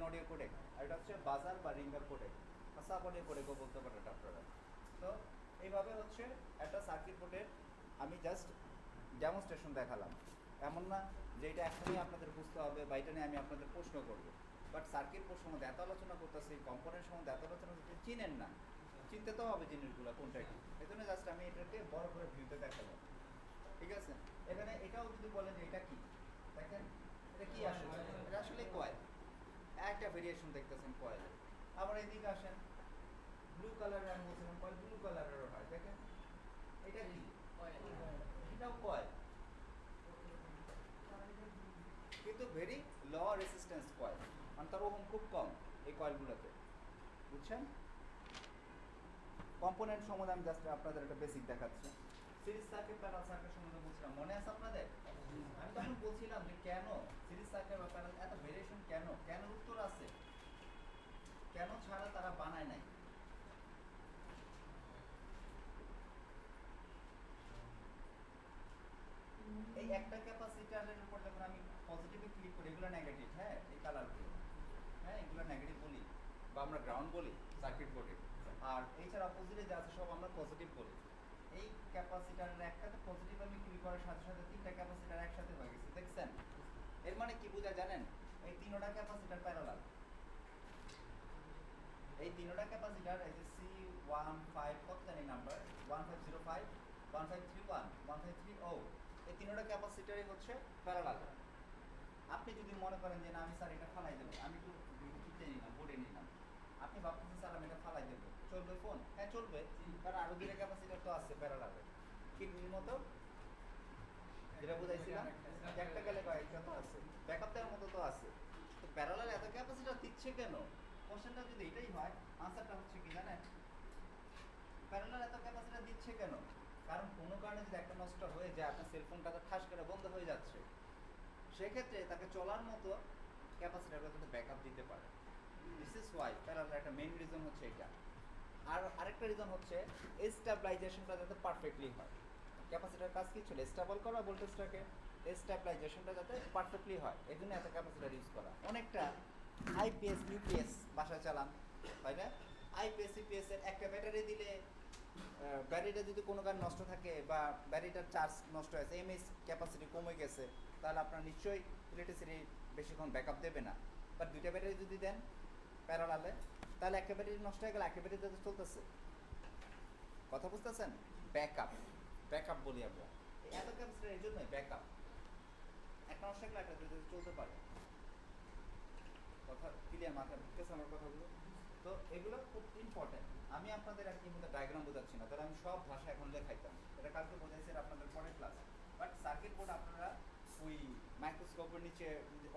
Audio codec, আর এটা হচ্ছে বাজার বা রিঙ্গার কোডেক, সাব অডিও কোডেকও বলতে পারেন আপনারা। তো এইভাবে হচ্ছে একটা সার্কিট বোর্ডের আমি জাস্ট ডেমনস্ট্রেশন দেখালাম, এমন না যে এটা এখনই আপনাদের বুঝতে হবে বা এটা নিয়ে আমি আপনাদের প্রশ্ন করবো। বাট সার্কিট বোর্ড সম্বন্ধে এত আলোচনা করতেছি, কম্পোনেন্ট সম্বন্ধে এত আলোচনা করতে চিনেন না, চিনতে তো হবে জিনিসগুলো কোনটা কি। এই জন্য জাস্ট আমি এটাকে বড় করে ভিউতে দেখালাম, ঠিক আছে। এখানে এটাও যদি বলেন যে এটা কি, দেখেন এটা কি আসলে, এটা আসলে কয়েল, একটা ভেরিয়েশন দেখতেছেন কয়েলের। আবার এদিকে আসেন, ব্লু কালারের আমি বলছিলাম কয়েল ব্লু কালারেরও হয়, দেখেন এটা কি, এটাও কয়েল, কিন্তু ভেরি লো রেসিস্ট্যান্স কয়েল, মানে তার ওহম খুব কম এই কয়েলগুলোতে, বুঝছেন। কম্পোনেন্ট সম্বন্ধে আমি জাস্ট আপনাদের একটা বেসিক দেখাচ্ছি। সিরিজ সার্কিট প্যারালাল সার্কিট সম্বন্ধে বলছিলাম, মনে আছে আপনাদের? আমি তখন বলছিলাম যে কেন সিরিজ সার্কিট বা প্যারালাল এত ভেরিয়েশন, কেন, কেন উত্তর আছে, কেন ছাড়া তারা বানায় নাই। এই একটা ক্যাপাসিটরের উপর যখন আমি পজিটিভে ক্লিক করি, এগুলো নেগেটিভ, হ্যাঁ এই কালারগুলো, হ্যাঁ এগুলো নেগেটিভ বলি বা আমরা গ্রাউন্ড বলি সার্কিট বোর্ডে, আর এছাড়া অপোজিটে যা আছে সব আমরা পজিটিভ বলি। এই ক্যাপাসিটরের একটাতে পজিটিভ আমি ক্লিক করার সাথে সাথে তিনটা ক্যাপাসিটর একসাথে হয়ে গেছে, দেখছেন। এর মানে কি বোঝা জানেন, এই তিনটা ক্যাপাসিটর প্যারালাল, এই তিনটা ক্যাপাসিটর এই যে C15 কত জানি নাম্বার 1505 1531 1530, এই তিনটা ক্যাপাসিটরই হচ্ছে প্যারালাল। আপনি যদি মনে করেন যে না আমি স্যার এটা ফালাই দেবো, আমি একটু কিনতে নিলাম, বোর্ডে নিলাম, আপনি ভাবতেছেন স্যার আমি এটা ফালাই দেবো, চলবে ফোন? হ্যাঁ চলবে, কারণ আরো দুইটা ক্যাপাসিটর তো আছে প্যারালালে, কিডনির মতো যেটা বুঝাইছিলাম, একটা গেলে কয়েকটা তো আছে, ব্যাকআপ দেওয়ার মতো তো আছে। তো প্যারালাল এত ক্যাপাসিটর দিচ্ছে কেন? কোশ্চেনটা যদি এটাই হয়, আনসারটা হচ্ছে কি জানেন, প্যারালাল এত ক্যাপাসিটর দিচ্ছে কেন? কারণ কোনো কারণে যদি একটা নষ্ট হয়ে যায়, আপনার সেলফোনটা তো ঠাস করে বন্ধ হয়ে যাচ্ছে, সেক্ষেত্রে তাকে চলার মতো ক্যাপাসিটরগুলো কিন্তু ব্যাকআপ দিতে পারে। দিস ইজ ওয়াই প্যারালাল একটা মেইন রিজন হচ্ছে এটা। আর আরেকটা রিজন হচ্ছে স্টেবিলাইজেশনটা যাতে পারফেক্টলি হয়। ক্যাপাসিটর কাজ কি ছিল? স্টেবল করা ভোল্টেজটাকে, স্টেবিলাইজেশনটা যাতে পারফেক্টলি হয়, এই জন্য এত ক্যাপাসিটর ইউজ করা। অনেকটা আইপিএস ইউপিএস বাসায় চালান, তাই না? আইপিএস ইউপিএস এর একটা ব্যাটারি দিলে ব্যাটারিটা যদি কোনো কারণে নষ্ট থাকে বা ব্যাটারিটার চার্জ নষ্ট হয়েছে, এমএস ক্যাপাসিটি কমে গেছে, তাহলে আপনার নিশ্চয়ই ইলেকট্রিসিটি বেশিক্ষণ ব্যাকআপ দেবে না। বাট দুইটা ব্যাটারি যদি দেন প্যারালালে, তাহলে একটা ব্যাটারি নষ্ট হয়ে গেলে একটা ব্যাটারিতে তো চলতেছে, কথা বুঝতেছেন? ব্যাকআপ, ব্যাকআপ বলি আমরা এত ক্যাপাসিটার, এই জন্যই ব্যাকআপ, একটা নষ্ট হয়ে গেলে একটা ব্যাটারি চলতে পারে। কথা ক্লিয়ার? মাথায় ঢুকতেছে আমার কথাগুলো? তো এগুলো খুব ইম্পর্টেন্ট। আমি আপনাদের আর কি মধ্যে ডায়াগ্রাম বোঝাচ্ছি না, তাহলে আমি সব ভাষা এখন লেখাইতাম, এটা কালকে বোঝাইছি আপনাদের পরের ক্লাস। বাট সার্কিট বোর্ড আপনারা ওই মাইক্রোস্কোপের নিচে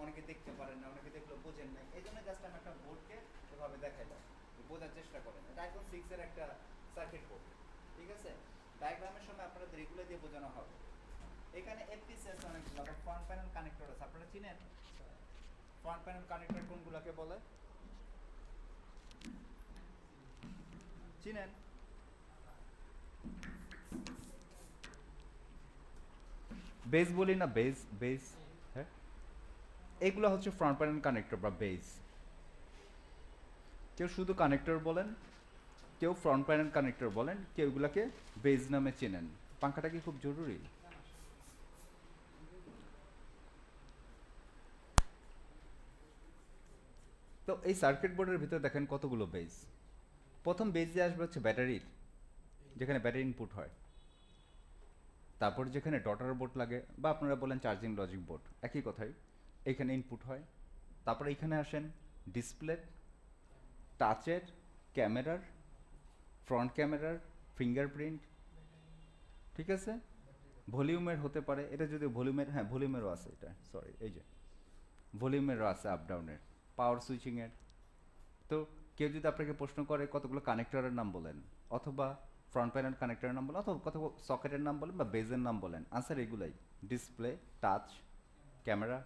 অনেকে দেখতে পারেন না, অনেকে দেখলেও বোঝেন না, এই জন্য জাস্ট আমি একটা বোর্ডকে এভাবে দেখাইলাম, বোঝার চেষ্টা করেন। এটা আইফোন 6 এর একটা সার্কিট বোর্ড, ঠিক আছে। ডায়াগ্রামের সময় আপনাদের এগুলো দিয়ে বোঝানো হবে। এখানে এফপিসিএস অনেকগুলো, আবার ফ্রন্ট প্যানেল কানেক্টর আছে, আপনারা চিনেন ফ্রন্ট প্যানেল কানেক্টর কোনগুলোকে বলে? চিনেন? বেস বলি না, বেস, বেস, হ্যাঁ এগুলো হচ্ছে ফ্রন্ট প্যানেল কানেক্টর বা বেস। কেউ শুধু কানেক্টর বলেন, কেউ ফ্রন্ট প্যানেল কানেক্টর বলেন, কেউ এগুলোকে বেস নামে চেনেন। পাঙ্খাটা কি খুব জরুরি? তো এই সার্কিট বোর্ডের ভিতরে দেখেন কতগুলো বেস। প্রথম বেস যে আসবে হচ্ছে ব্যাটারির, যেখানে ব্যাটারি ইনপুট হয়। তারপর যেখানে ডটার বোর্ড লাগে বা আপনারা বলেন চার্জিং লজিক বোর্ড, একই কথাই, এইখানে ইনপুট হয়। তারপরে এইখানে আসেন ডিসপ্লে, টাচের, ক্যামেরার, ফ্রন্ট ক্যামেরার, ফিঙ্গারপ্রিন্ট, ঠিক আছে। ভলিউমের হতে পারে, এটা যদি ভলিউমের, হ্যাঁ ভলিউমেরও আছে, এটা সরি, এই যে ভলিউমেরও আছে আপ ডাউনের, পাওয়ার সুইচিংয়ের। তো কেউ যদি আপনাকে প্রশ্ন করে কতগুলো কানেক্টরের নাম বলেন, অথবা ফ্রন্ট প্যানেল কানেক্টরের নাম বলেন, অথবা কত সকেটের নাম বলেন বা বেজের নাম বলেন, আনসার এগুলাই: ডিসপ্লে, টাচ, ক্যামেরা,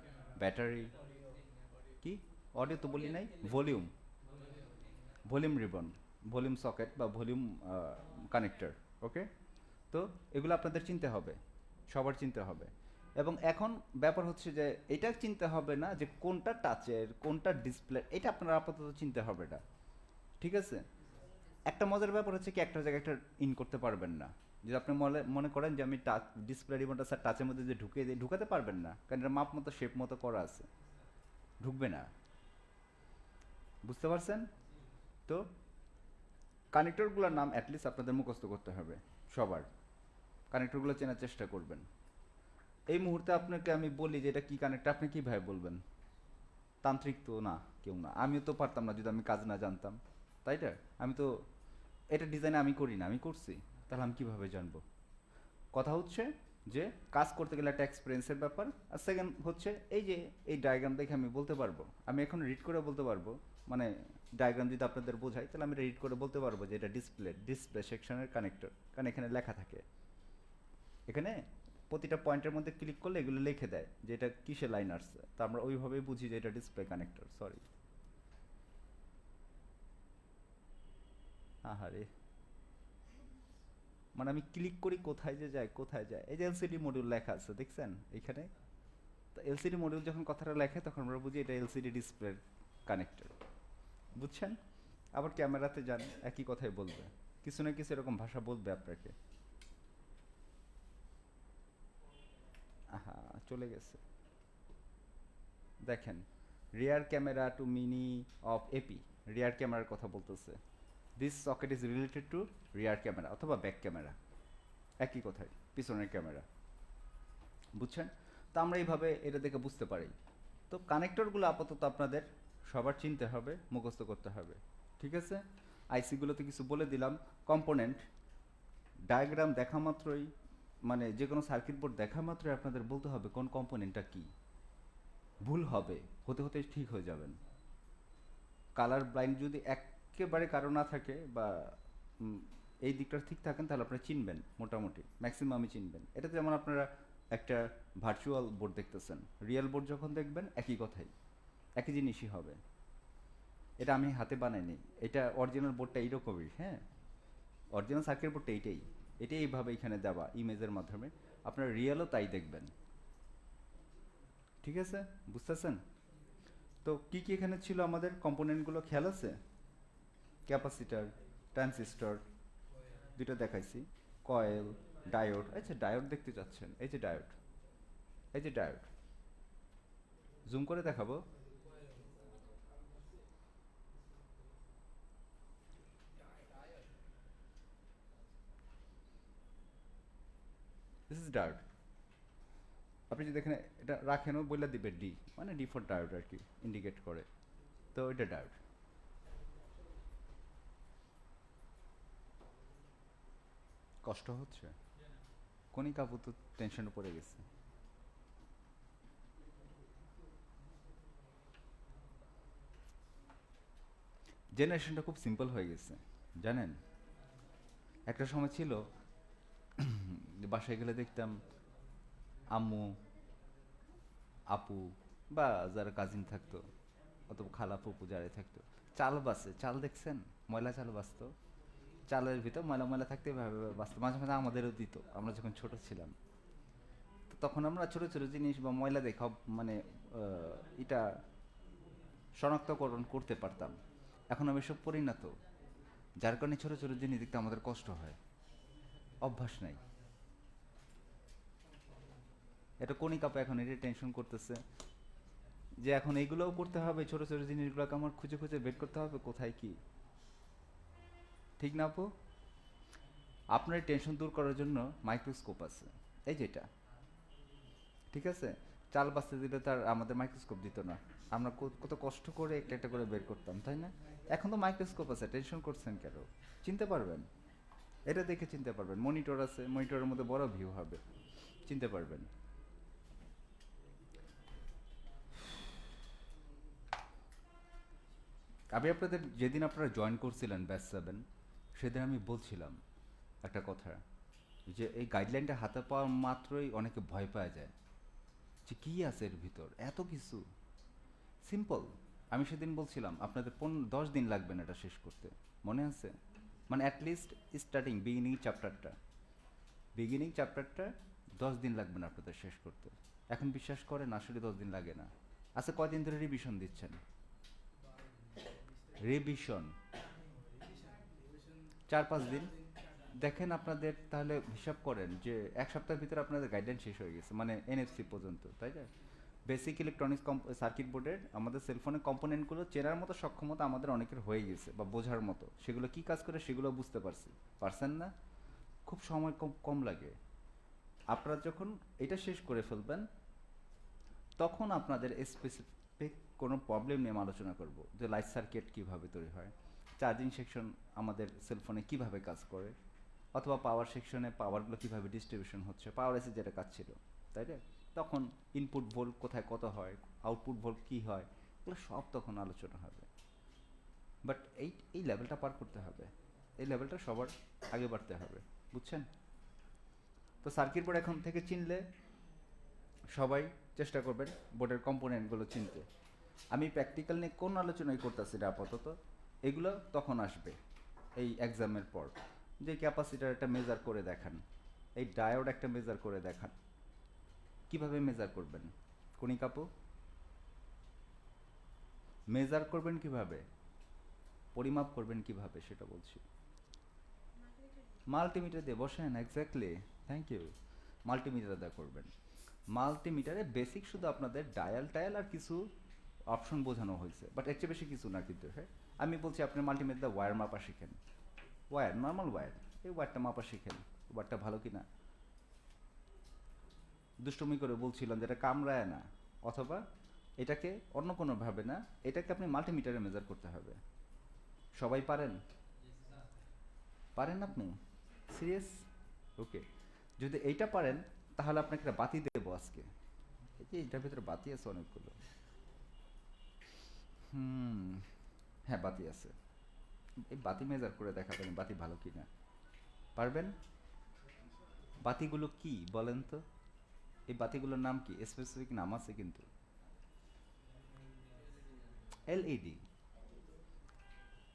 ব্যাটারি, কি অডিও তো বলি নাই, volume, volume ribbon, volume socket বা ভলিউম কানেক্টর, ওকে। তো এগুলো আপনাদের চিনতে হবে, সবার চিনতে হবে। এবং এখন ব্যাপার হচ্ছে যে এটা চিনতে হবে না যে কোনটা টাচের কোনটা ডিসপ্লে, এটা আপনার আপাতত চিনতে হবে না, ঠিক আছে? একটা মজার ব্যাপার হচ্ছে কি একটা জায়গায় একটা ইন করতে পারবেন না। যদি আপনি মনে করেন যে আমি টাচ ডিসপ্লে রিমোটটা স্যার টাচের মধ্যে যে ঢুকিয়ে দিই, ঢুকাতে পারবেন না, কারণ এটা মাপ মতো শেপ মতো করা আছে, ঢুকবে না। বুঝতে পারছেন? তো কানেক্টরগুলোর নাম অ্যাটলিস্ট আপনাদের মুখস্থ করতে হবে সবার, কানেক্টরগুলো চেনার চেষ্টা করবেন। এই মুহূর্তে আপনাকে আমি বলি যে এটা কি কানেক্টর, আপনি কীভাবে বলবেন? তান্ত্রিক তো না, কেউ না, আমিও তো পারতাম না যদি আমি কাজ না জানতাম, তাই না? আমি তো এটা ডিজাইন আমি করি না, আমি করছি, তাহলে আমি কীভাবে জানবো? কথা হচ্ছে যে কাজ করতে গেলে একটা এক্সপিরিয়েন্সের ব্যাপার। আর সেকেন্ড হচ্ছে এই যে এই ডায়াগ্রাম দেখে আমি বলতে পারবো, আমি এখন রিড করে বলতে পারবো, মানে ডায়াগ্রাম যদি আপনাদের বোঝাই তাহলে আমি রিড করে বলতে পারবো যে এটা ডিসপ্লে সেকশনের কানেক্টর, কারণ এখানে লেখা থাকে, এখানে প্রতিটা পয়েন্টের মধ্যে ক্লিক করলে এগুলো লিখে দেয় যে এটা কিসে লাইন আসছে, তা আমরা ওইভাবেই বুঝি যে এটা ডিসপ্লে কানেক্টর। সরি, আহারে, মানে আমি ক্লিক করি কোথায় যে যায় কোথায় যায়, এই যে এলসিডি মডিউল লেখা আছে দেখছেন এখানে, তো এলসিডি মডিউল যখন কথাটা লেখে তখন আমরা বুঝি এটা এলসিডি ডিসপ্লের কানেক্টর, বুঝছেন? আবার ক্যামেরাতে যান একই কথাই বলবে, কিছু না কিছু এরকম ভাষা বলবে আপনাকে। আহা, চলে গেছে, দেখেন, rear camera to mini of AP, rear ক্যামেরার কথা বলতেছে, this socket is related to rear camera অথবা ব্যাক ক্যামেরা, একই কথাই, পিছনের ক্যামেরা, বুঝছেন? তো আমরা এইভাবে এটা দেখে বুঝতে পারি। তো কানেক্টরগুলো আপাতত আপনাদের সবার চিনতে হবে, মুখস্থ করতে হবে, ঠিক আছে? আইসিগুলোতে কিছু বলে দিলাম। কম্পোনেন্ট ডায়াগ্রাম দেখা মাত্রই, মানে যে কোনো সার্কিট বোর্ড দেখা মাত্রই আপনাদের বলতে হবে কোন কম্পোনেন্টটা কী, ভুল হবে, হতে হতে ঠিক হয়ে যাবেন। কালার ব্লাইন্ড যদি একেবারে কারো না থাকে বা এই দিকটা ঠিক থাকেন তাহলে আপনারা চিনবেন, মোটামুটি ম্যাক্সিমামই চিনবেন। এটাতে যেমন আপনারা একটা ভার্চুয়াল বোর্ড দেখতেছেন, রিয়েল বোর্ড যখন দেখবেন একই কথাই, একই জিনিসই হবে। এটা আমি হাতে বানাইনি, এটা অরিজিনাল বোর্ডটা এইরকমই, হ্যাঁ, অরিজিনাল সার্কিট বোর্ডটা এইটাই, এটাই এইভাবে এখানে দেওয়া ইমেজের মাধ্যমে, আপনারা রিয়েলও তাই দেখবেন, ঠিক আছে? বুঝতেছেন? তো কি কি এখানে ছিল আমাদের কম্পোনেন্টগুলো খেয়াল আছে? ক্যাপাসিটার, ট্রানজিস্টর, দুটো দেখাইছি, কয়েল, ডায়োড, আচ্ছা ডায়োড দেখতে চাচ্ছেন, এই যে ডায়োড, এই যে ডায়োড, জুম করে দেখাবো, দিস ইজ ডায়োড। আপনি যদি এখানে এটা রাখেনও বলে দিবে ডি, মানে ডি ফর ডায়োড আর কি, ইন্ডিকেট করে, তো এটা ডায়োড। কষ্ট হচ্ছে, কণিকা আপু তো টেনশনে পড়ে গেছে। জেনারেশনটা খুব সিম্পল হয়ে গেছে, জানেন? একটা সময় ছিল যে বাসায় গেলে দেখতাম আম্মু, আপু বা যারা কাজিন থাকতো, অথবা খালা ফুপু যারাই থাকতো, চাল বাসে, চাল দেখছেন? ময়লা চাল বাসতো, চালের ভিতর ময়লা ময়লা থাকতে বাঁচতো, মাঝে মাঝে আমাদেরও দিত, আমরা যখন ছোট ছিলাম। তো তখন আমরা ছোট ছোট জিনিস বা ময়লা দেখা, মানে এটা শনাক্তকরণ করতে পারতাম। এখন আমি সব পড়ি না তো, যার কারণে ছোট ছোট জিনিস দেখতে আমাদের কষ্ট হয়, অভ্যাস নাই। এটা কোনি কাপা এখন এটা টেনশন করতেছে যে এখন এইগুলোও করতে হবে, ছোট ছোট জিনিসগুলোকে আমার খুঁজে খুঁজে বের করতে হবে কোথায় কি, ঠিক না আপু? আপনার টেনশন দূর করার জন্য মাইক্রোস্কোপ আছে, এই যেটা, ঠিক আছে? চাল বাঁচতে দিলে তার আমাদের মাইক্রোস্কোপ দিত না, আমরা কত কষ্ট করে একটা একটা করে বের করতাম, তাই না? এখন তো মাইক্রোস্কোপ আছে, টেনশন করছেন কেন? চিনতে পারবেন, এটা দেখে চিনতে পারবেন, মনিটর আছে, মনিটরের মধ্যে বড় ভিউ হবে, চিনতে পারবেন। আমি আপনাদের যেদিন আপনারা জয়েন করছিলেন ব্যাচ 7, সেদিন আমি বলছিলাম একটা কথা, যে এই গাইডলাইনটা হাতে পাওয়া মাত্রই অনেকে ভয় পাওয়া যায় যে কী আছে এর ভিতর, এত কিছু সিম্পল। আমি সেদিন বলছিলাম আপনাদের 10 দিন লাগবে না এটা শেষ করতে, মনে আছে? মানে অ্যাটলিস্ট স্টার্টিং বিগিনিং চ্যাপ্টারটা 10 দিন লাগবে না আপনাদের শেষ করতে। এখন বিশ্বাস করেন আসলে 10 দিন লাগে না। আচ্ছা কয়দিন ধরে রিভিশন দিচ্ছেন? রিভিশন 4-5 দিন। দেখেন আপনাদের তাহলে হিসাব করেন যে এক সপ্তাহের ভিতরে আপনাদের গাইডলাইন শেষ হয়ে গেছে, মানে এনএফসি পর্যন্ত, তাই না? বেসিক ইলেকট্রনিক্স সার্কিট বোর্ডের আমাদের সেলফোনের কম্পোনেন্টগুলো চেনার মতো সক্ষমতা আমাদের অনেকের হয়ে গেছে বা বোঝার মতো, সেগুলো কি কাজ করে সেগুলো বুঝতে পারছেন না? খুব সময় কম কম লাগে। আপনারা যখন এটা শেষ করে ফেলবেন তখন আপনাদের স্পেসিফিক কোনো প্রবলেম নিয়ে আমরা আলোচনা করব, যে লাইট সার্কিট কীভাবে তৈরি হয়, চার্জিং সেকশন আমাদের সেলফোনে কিভাবে কাজ করে, অথবা পাওয়ার সেকশনে পাওয়ারগুলো কীভাবে ডিস্ট্রিবিউশন হচ্ছে, পাওয়ার এসে যেটা কাজ ছিল, তাই না? তখন ইনপুট ভোল্ট কোথায় কত হয়, আউটপুট ভোল্ট কী হয়, এগুলো সব তখন আলোচনা হবে। বাট এই লেভেলটা পার করতে হবে, এই লেভেলটা সবার আগে বাড়তে হবে, বুঝছেন? তো সার্কিট বোর্ড এখন থেকে চিনলে সবাই চেষ্টা করবেন বোর্ডের কম্পোনেন্টগুলো চিনতে। আমি প্র্যাকটিক্যাল নিয়ে কোন আলোচনাই করতেছি না আপাতত, এগুলো তখন আসবে এই এক্সামের পর। যে ক্যাপাসিটার একটা মেজার করে দেখান, এই ডায়োড একটা মেজার করে দেখান, কিভাবে মেজার করবেন কোনি কাপু? মেজার করবেন কিভাবে, পরিমাপ করবেন কিভাবে সেটা বলছি। মাল্টিমিটার দিয়ে বসেন, এক্স্যাক্টলি, থ্যাংক ইউ। মাল্টিমিটার দিয়ে করবেন। মাল্টিমিটারে বেসিক শুধু আপনাদের ডায়াল টায়াল আর কিছু অপশন বোঝানো হয়েছে, বাট এর চেয়ে বেশি কিছু না কিন্তু। হ্যাঁ, আমি বলছি আপনি মাল্টিমিটার ওয়্যার মাপা শিখেন, ওয়্যার, নর্মাল ওয়্যার, এই ওয়্যারটা মাপা শিখেন, ওয়্যারটা ভালো কি না। দুষ্টুমি করে বলছিলাম যে এটা কামড়ায় না, অথবা এটাকে অন্য কোনোভাবে না, এটাকে আপনি মাল্টিমিটারে মেজার করতে হবে। সবাই পারেন? পারেন আপনি? সিরিয়াস? ওকে, যদি এইটা পারেন তাহলে আপনাকে একটা বাতি দেবো আজকে। এই যে এটার ভিতরে বাতি আছে অনেকগুলো। হুম, হ্যাঁ বাতি আছে। এই বাতি মেজার করে দেখাবেন বাতি ভালো কি না, পারবেন? বাতিগুলো কি বলেন তো, এই বাতিগুলোর নাম কি, স্পেসিফিক নাম আছে কিন্তু। এলইডি,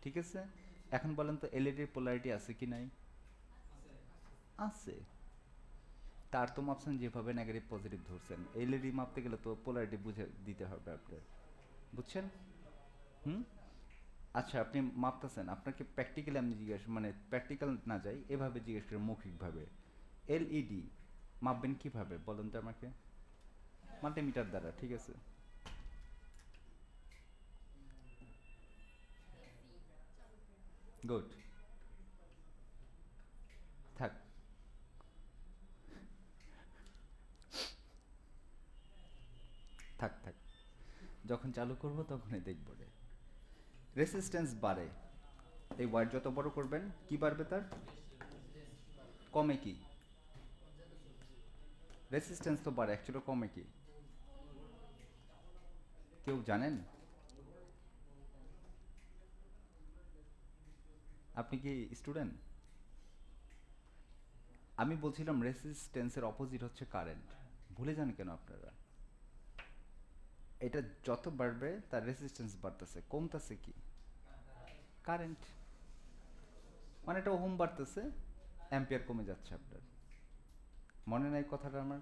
ঠিক আছে। এখন বলেন তো এলইডির পোলারিটি আছে কি নাই? আছে। তার তো মাপছেন যেভাবে নেগেটিভ পজিটিভ ধরছেন, এলইডি মাপতে গেলে তো পোলারিটি বুঝে দিতে হবে আপনার, বুঝছেন? হুম, আচ্ছা আপনি মাপতেছেন, আপনাকে প্র্যাকটিক্যালি আমি জিজ্ঞেস, মানে প্র্যাকটিক্যাল না যাই, এভাবে জিজ্ঞেস করি মৌখিকভাবে, এলইডি মাপবেন কিভাবে বলুন তো আমাকে? মাল্টিমিটার দ্বারা, ঠিক আছে। গুড, থাক। থাক থাক, যখন চালু করব তখনই দেখব রে। রেসিস্ট্যান্স বাড়ে, এই ওয়ার যত বড় করবেন কি বাড়বে তার, কমে কি? রেসিস্ট্যান্স তো বাড়ে, অ্যাকচুয়ালি কমে কি? কেউ জানেন? আপনি কি স্টুডেন্ট? আমি বলছিলাম রেসিস্ট্যান্সের অপোজিট হচ্ছে কারেন্ট, ভুলে যান কেন আপনারা? এটা যত বাড়বে তার রেসিস্ট্যান্স বাড়তেছে, কমতেছে কি? কারেন্ট। মানে এটা ওহম বাড়তেছে, অ্যাম্পিয়ার কমে যাচ্ছে আপনার। মনে নাই কথাটা আমার?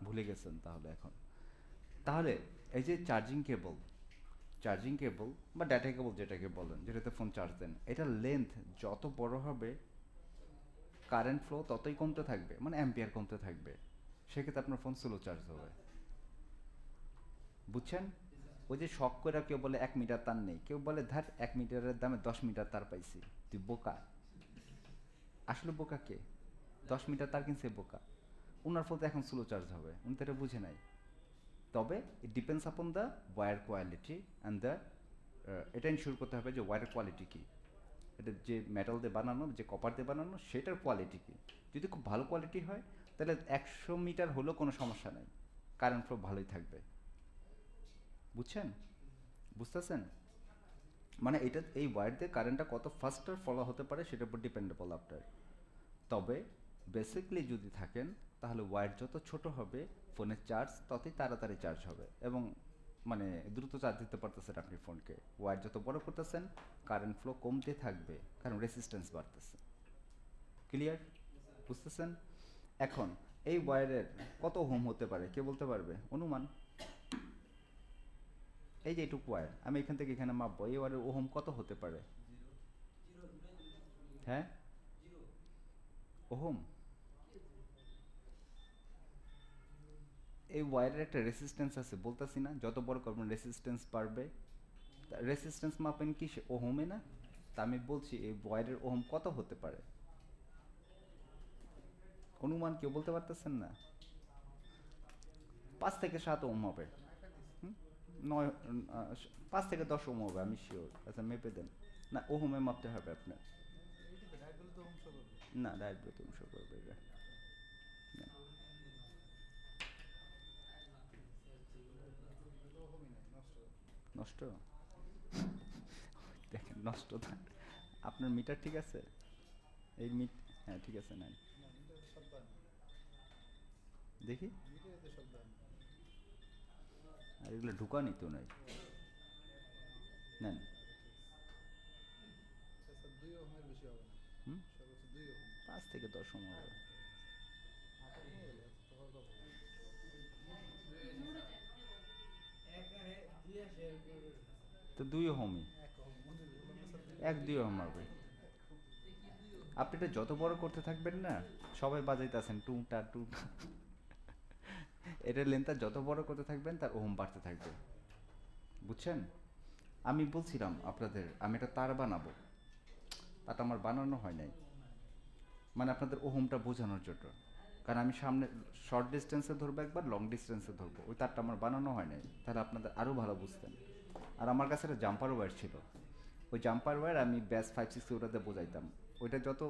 ভুলে গেছেন তাহলে এখন। তাহলে এই যে চার্জিং কেবল বা ডাটা কেবল যেটাকে বলেন, যেটাতে ফোন চার্জ দেন, এটার লেন্থ যত বড় হবে কারেন্ট ফ্লো ততই কমতে থাকবে, মানে অ্যাম্পিয়ার কমতে থাকবে, সেক্ষেত্রে আপনার ফোন স্লো চার্জ হবে, বুঝছেন? ওই যে শখ করে কেউ বলে 1 মিটার তার নেই, কেউ বলে ধার 1 মিটারের দামে 10 মিটার তার পাইছি, তুই বোকা। আসলে বোকা কে? 10 মিটার তার কিনছে বোকা। ওনার ফোন তো এখন স্লো চার্জ হবে, উনি তো এটা বুঝে নাই। তবে it depends upon the wire quality and the, এটা ইনশিওর করতে হবে যে ওয়্যারের কোয়ালিটি কী, এটা যে মেটাল দিয়ে বানানো, যে কপার দিয়ে বানানো, সেটার কোয়ালিটি কী। যদি খুব ভালো কোয়ালিটি হয় তাহলে 100 মিটার হলেও কোনো সমস্যা নেই, কারেন্ট ফ্লো ভালোই থাকবে, বুঝছেন? বুঝতেছেন? মানে এটা এই ওয়্যার দিয়ে কারেন্টটা কত ফাস্টার ফলো হতে পারে সেটার উপর ডিপেন্ডেবল আপনার। তবে বেসিকলি যদি থাকেন তাহলে ওয়্যার যত ছোট হবে ফোনের চার্জ ততই তাড়াতাড়ি চার্জ হবে, এবং মানে দ্রুত চার্জ দিতে পারতেছেন আপনি ফোনকে। ওয়্যার যত বড় করতেছেন কারেন্ট ফ্লো কমতে থাকবে, কারণ রেসিস্ট্যান্স বাড়তেছে। ক্লিয়ার? বুঝতেছেন? এখন এই ওয়্যারের কত ওহম হতে পারে কে বলতে পারবে? অনুমান। এই যে এইটুকু ওয়্যার আমি এখান থেকে এখানে মাপবো, এই ওয়্যারের ওহম কত হতে পারে? হ্যাঁ, ওহম। এই ওয়্যারের একটা রেসিস্ট্যান্স আছে, বলতাছি না যত বড় করবেন রেসিস্ট্যান্স বাড়বে। রেসিস্ট্যান্স মাপেন কি ওহমে না? তা আমি বলছি এই ওয়্যারের ওহম কত হতে পারে? অনুমান কেউ বলতে পারতেছেন না? 5 থেকে 7 ওহম হবে। হুম? 9 5 থেকে 10 ওহম হবে, আমি শিওর। আচ্ছা মেপে দেন। না ওহমে মাপতে হবে আপনার। না ডাইরেক্ট ওহম শো করবে এটা। না। নষ্ট? দেখেন নষ্ট না। আপনার মিটার ঠিক আছে? এই হ্যাঁ ঠিক আছে, নেন দেখি। আর এগুলো ঢুকানি তো নাই, নেন। হুম? 5 থেকে 10 ওহম হবে। তো 2 ওহমই, 1-2 ওহম হবে। আপনি এটা যত বড় করতে থাকবেন না, সবাই বাজাইতেছেন টুংটা টুংটা, এটার লেন্থটা যত বড় করতে থাকবেন তার ওহম বাড়তে থাকবে, বুঝছেন? আমি বলছিলাম আপনাদের আমি একটা তার বানাবো, তারটা আমার বানানো হয় নাই, মানে আপনাদের ওহমটা বোঝানোর জন্য। কারণ আমি সামনে শর্ট ডিস্টেন্সে ধরবো একবার, লং ডিস্টেন্সে ধরবো, ওই তারটা আমার বানানো হয় নাই, তাহলে আপনাদের আরও ভালো বুঝতেন। আর আমার কাছে একটা জাম্পার ওয়্যার ছিল, ওই জাম্পার ওয়্যার আমি ব্যাস 5-6 ওটাতে বোঝাইতাম। ওইটা যত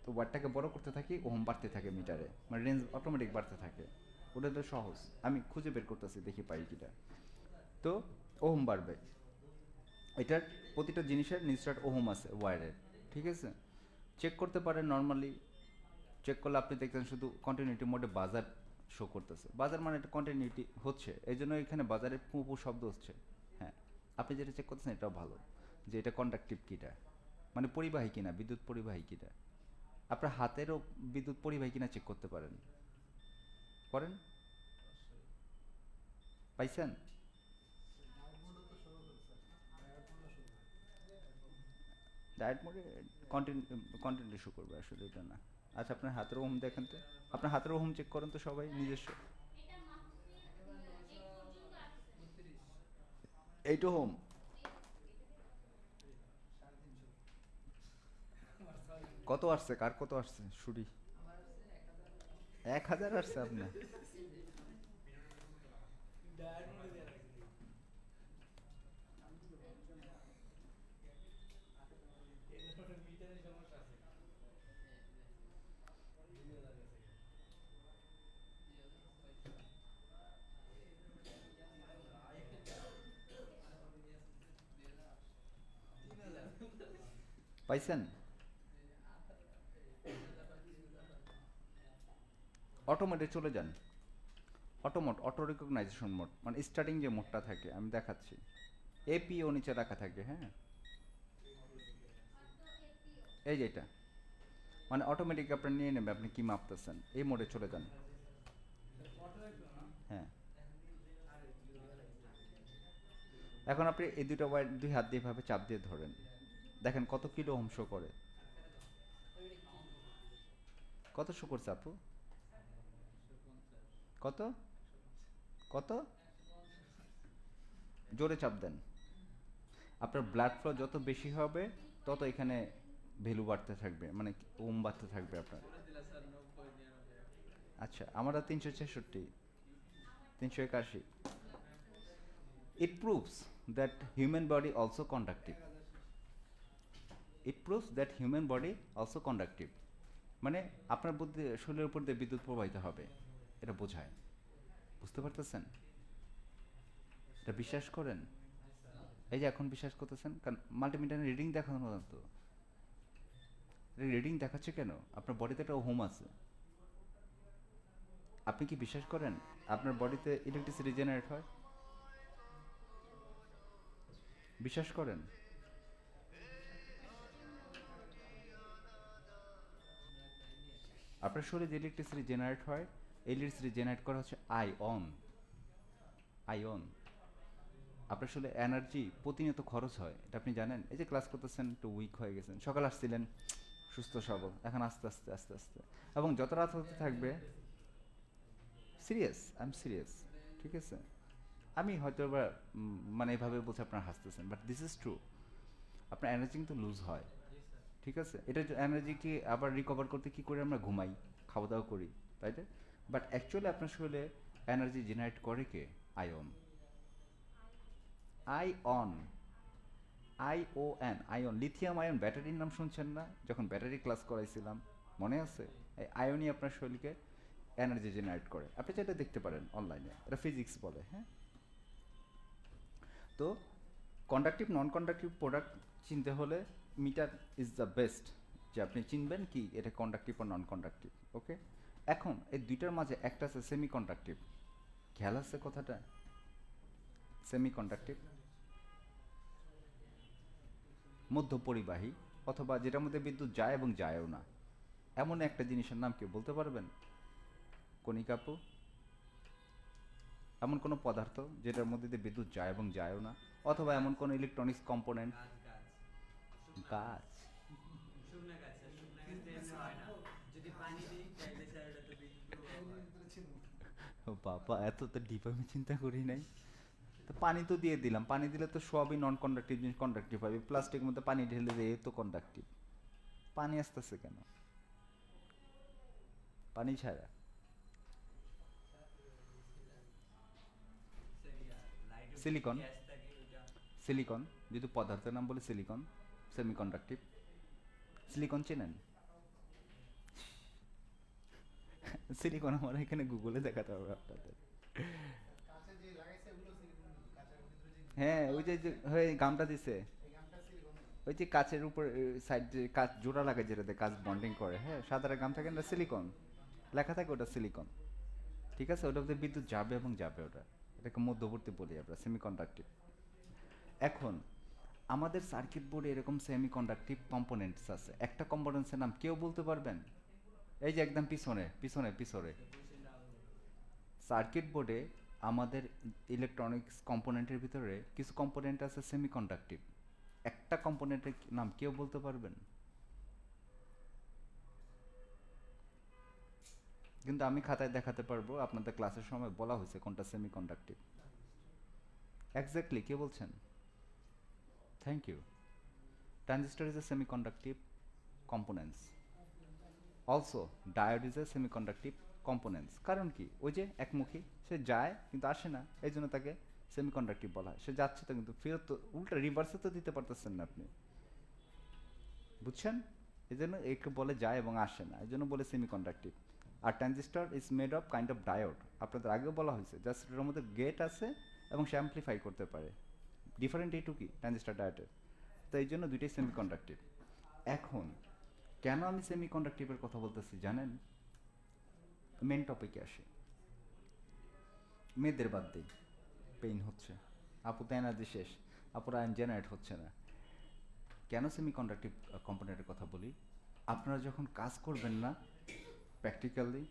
তো ওয়ারটাকে বড় করতে থাকি ওহম বাড়তে থাকে মিটারে, মানে রেঞ্জ অটোমেটিক বাড়তে থাকে। ওটা তো সহজ, আমি খুঁজে বের করতেছি দেখি পাই কিটা। তো ওহম বাড়বে, এটার প্রতিটা জিনিসের নিশ্চয় ওহম আছে ওয়্যারের, ঠিক আছে? চেক করতে পারেন নর্মালি, চেক করলে আপনি দেখতেন শুধু কন্টিনিউটি মোডে বাজার শো করতেছে, বাজার মানে একটা কন্টিনিউটি হচ্ছে, এই জন্য এখানে বাজারে পুপু শব্দ হচ্ছে। হ্যাঁ, আপনি যেটা চেক করতেছেন এটাও ভালো, যে এটা কন্ডাক্টিভ কিটা, মানে পরিবাহী কিনা, বিদ্যুৎ পরিবাহী কিনা। আপনার হাতেরও বিদ্যুৎ পরিবাহী কিনা চেক করতে পারেন, করেন? পাইছেন? ডায়েট মোডে কন্টিনিউটি শো করবে, আসলে এটা না। আচ্ছা আপনার হাতের ওহম দেখেন তো, আপনার হাতের ওহম চেক করেন তো সবাই নিজস্ব। 8 ওহম। কত আসছে, কার কত আসছে শুরি? 1000 আসছে আপনার? পাইছেন? অটোমেটে চলে যান, অটো রিকগনাইজেশন মোড, মানে স্টার্টিং যে মোডটা থাকে আমি দেখাচ্ছি, এপিও নিচে রাখা থাকে, হ্যাঁ এই যে এটা, মানে অটোমেটিক আপনার নিয়ে নেবে আপনি কি মাপতেছেন, এই মোডে চলে যান। হ্যাঁ, এখন আপনি এই দুটো ওয়্যার দুই হাত দিয়ে ভাবে চাপ দিয়ে ধরেন, দেখেন কত কিলো ওহম শো করে। কত শো করছে আপু? কত? কত? জোরে চাপ দেন। আপনার ব্লাড ফ্লো যত বেশি হবে তত এখানে ভ্যালু বাড়তে থাকবে, মানে ওম বাড়তে থাকবে আপনার। আচ্ছা আমরা 366, 381। It proves that human body also conductive, it proves that human body also conductive, মানে আপনার বুদ্ধি শরীরের উপর দিয়ে বিদ্যুৎ প্রবাহিত হবে, এটা বোঝায়। বুঝতে পারতেছেন? এটা বিশ্বাস করেন? এই যে এখন বিশ্বাস করতেছেন, কারণ মাল্টিমিটারের রিডিং দেখানো না তো, রিডিং দেখাচ্ছে কেন? আপনার বডিতে একটা ওহম আছে, আপনি কি বিশ্বাস করেন আপনার বডিতে ইলেকট্রিসিটি জেনারেট হয়? বিশ্বাস করেন? আপনার শরীরে ইলেকট্রিসিটি জেনারেট হয় ইলেকট্রিসিটি জেনারেট করা হচ্ছে আয়ন। আয়ন আপনার আসলে এনার্জি প্রতিনিয়ত খরচ হয়, এটা আপনি জানেন? এই যে ক্লাস করতেছেন একটু উইক হয়ে গেছেন, সকালে আসছিলেন সুস্থ সবল, এখন আস্তে আস্তে আস্তে আস্তে এবং যত রাত হতে থাকবে, সিরিয়াস, আই এম সিরিয়াস, ঠিক আছে? আমি হয়তো বা মানে এভাবে বলছে আপনারা হাসতেছেন, বাট দিস ইজ ট্রু। আপনার এনার্জি কিন্তু লুজ হয়, ঠিক আছে? এটা এনার্জিকে আবার রিকভার করতে কী করে আমরা ঘুমাই, খাওয়া দাওয়া করি, তাই না? বাট অ্যাকচুয়ালি আপনার শরীরে এনার্জি জেনারেট করে কে? Ion. Ion, I O N, ion. Lithium ion ব্যাটারির নাম শুনছেন না যখন ব্যাটারি ক্লাস করাইছিলাম, মনে আছে? এই আয়নই আপনার শরীরকে এনার্জি জেনারেট করে। আপনি যেটা দেখতে পারেন অনলাইনে, এটা ফিজিক্স বলে, হ্যাঁ? তো কন্ডাক্টিভ নন কন্ডাক্টিভ প্রোডাক্ট চিনতে হলে মিটার ইজ দ্য বেস্ট, যে আপনি চিনবেন কি এটা কন্ডাক্টিভ আর নন কন্ডাক্টিভ। ওকে, এখন এই দুইটার মাঝে একটা আছে সেমি কন্ডাক্টিভ, খেয়াল আছে কথাটা? সেমি কন্ডাক্টিভ মধ্য পরিবাহী, অথবা যেটার মধ্যে বিদ্যুৎ যায় এবং যায়ও না, এমন একটা জিনিসের নাম কেউ বলতে পারবেন? কণিকাপু, এমন কোনো পদার্থ যেটার মধ্যে দিয়ে বিদ্যুৎ যায় এবং যায়ও না, অথবা এমন কোনো ইলেকট্রনিক্স কম্পোনেন্ট? গাছ। শুকনা গাছ, স্যার, শুকনা গাছ তো এমনি হয় না। যদি পানি দিই তাইলে স্যার ওটাতে বিদ্যুৎ প্রবাহ হয়। ও বাবা, এত তো ডিপ আমি চিন্তা করি নাই। তো পানি তো দিয়ে দিলাম, পানি দিলে তো সবই নন কন্ডাক্টিভ জিনিস কন্ডাক্টিভ হবে। প্লাস্টিকের মধ্যে পানি ঢেলে দিয়ে তো কন্ডাক্টিভ, পানি আসতেছে কেন? পানি ছাড়া স্যার, লাইটের সিলিকন, গ্যাস থাকে ওটা। সিলিকন, যদি পদার্থের নাম বলে সিলিকন, সেমি কন্ডাক্টিভ। সিলিকন চেনেন? সিলিকন আমার এখানে গুগলে দেখাতে হবে আপনাদের। কাছে যে লাগাইছে ওগুলো সিলিকন, কাঁচের ভিতরে যে হ্যাঁ, ওই যে হয়ে গামটা দিছে, এই গামটা সিলিকন। ওই যে কাচের উপর সাইড যে কাচ জোড়া লাগে যেটাতে কাচ বন্ডিং করে, হ্যাঁ, সাদারা গাম থাকে না, সিলিকন লেখা থাকে, ওটা সিলিকন, ঠিক আছে? ওটার মধ্যে বিদ্যুৎ যাবে এবং যাবে, ওটা এটাকে মধ্যবর্তী বলি আমরা, সেমি কন্ডাক্টিভ। এখন আমাদের সার্কিট বোর্ডে এরকম সেমি কন্ডাক্টিভ কম্পোনেন্টস আছে, একটা কম্পোনেন্টসের নাম কেউ বলতে পারবেন? এই যে একদম পিছনে পিছনে পিছনে সার্কিট বোর্ডে আমাদের ইলেকট্রনিক্স কম্পোনেন্টের ভিতরে কিছু কম্পোনেন্ট আছে সেমি কন্ডাক্টিভ, একটা কম্পোনেন্টের নাম কেউ বলতে পারবেন? কিন্তু আমি খাতায় দেখাতে পারবো, আপনাদের ক্লাসের সময় বলা হয়েছে কোনটা সেমি কন্ডাক্টিভ। এক্স্যাক্টলি, কে বলছেন? Thank you. Transistor is a semiconductive components. Also, diode is a semiconductive components. কারণ কি? ওই যে একমুখী, সে যায় কিন্তু আসে না, এই জন্য তাকে সেমিকন্ডাক্টিভ বলা হয়। সে যাচ্ছে তো কিন্তু ফেরত তো উল্টা রিভার্সে তো দিতে পারতেছেন না আপনি, বুঝছেন? এই জন্য একে বলে যায় এবং আসে না, এই জন্য বলে সেমিকন্ডাক্টিভ। আর transistor is made of kind of diode, আপনাদের আগেও বলা হয়েছে, জাস্ট এটার মধ্যে গেট আছে এবং সে অ্যাম্প্লিফাই করতে পারে। ডিফারেন্ট এইটুকুই ট্রানজিস্টর ডায়োডের, তো এই জন্য দুইটাই সেমিকন্ডাক্টিভ। এখন কেন আমি সেমিকন্ডাক্টিভের কথা বলতেছি জানেন? মেন টপিকে আসে, মেয়েদের বাদ দিই, পেইন হচ্ছে, আপু তো এনার্জি শেষ, আপুর আয়ন জেনারেট হচ্ছে না। কেন সেমিকন্ডাক্টিভ কম্পোনেন্টের কথা বলি? আপনারা যখন কাজ করবেন না প্র্যাকটিক্যালি,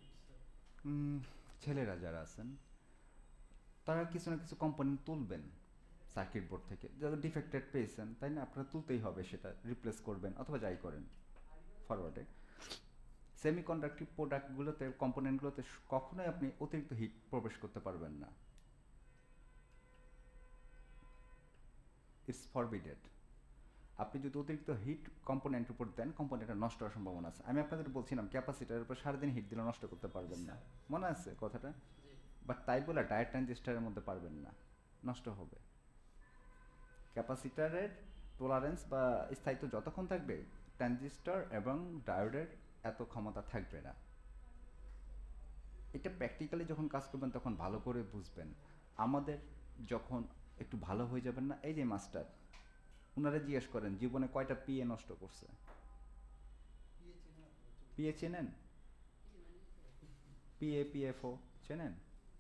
ছেলেরা যারা আছেন তারা কিছু না কিছু কম্পোনেন্ট তুলবেন সার্কিট বোর্ড থেকে, যারা ডিফেক্টেড পেয়েছেন, তাই না? আপনারা তুলতেই হবে, সেটা রিপ্লেস করবেন অথবা যাই করেন ফরওয়ার্ডে। সেমিকন্ডাক্টিভ প্রোডাক্টগুলোতে, কম্পোনেন্টগুলোতে কখনোই আপনি অতিরিক্ত হিট প্রবেশ করতে পারবেন না, ইটস ফরবিডেড। আপনি যদি অতিরিক্ত হিট কম্পোনেন্টের উপর দেন, কম্পোনেন্টটা নষ্ট হওয়ার সম্ভাবনা আছে। আমি আপনাদের বলছিলাম ক্যাপাসিটারের উপর সারাদিন হিট দিলে নষ্ট করতে পারবেন না, মনে আছে কথাটা? বাট তাই বলে ডায়োড ট্রানজিস্টারের মধ্যে পারবেন না, নষ্ট হবে। ক্যাপাসিটারের টলারেন্স বা স্থায়িত্ব যতক্ষণ থাকবে, ট্রানজিস্টর এবং ডায়োডের এত ক্ষমতা থাকবে না। এটা প্র্যাকটিক্যালি যখন কাজ করবেন তখন ভালো করে বুঝবেন। আমাদের যখন একটু ভালো হয়ে যাবেন না, এই যে মাস্টার, ওনারা জিজ্ঞেস করেন জীবনে কয়টা পিএ নষ্ট করছে? পিএ চেনেন? পিএ পিএফও চেনেন?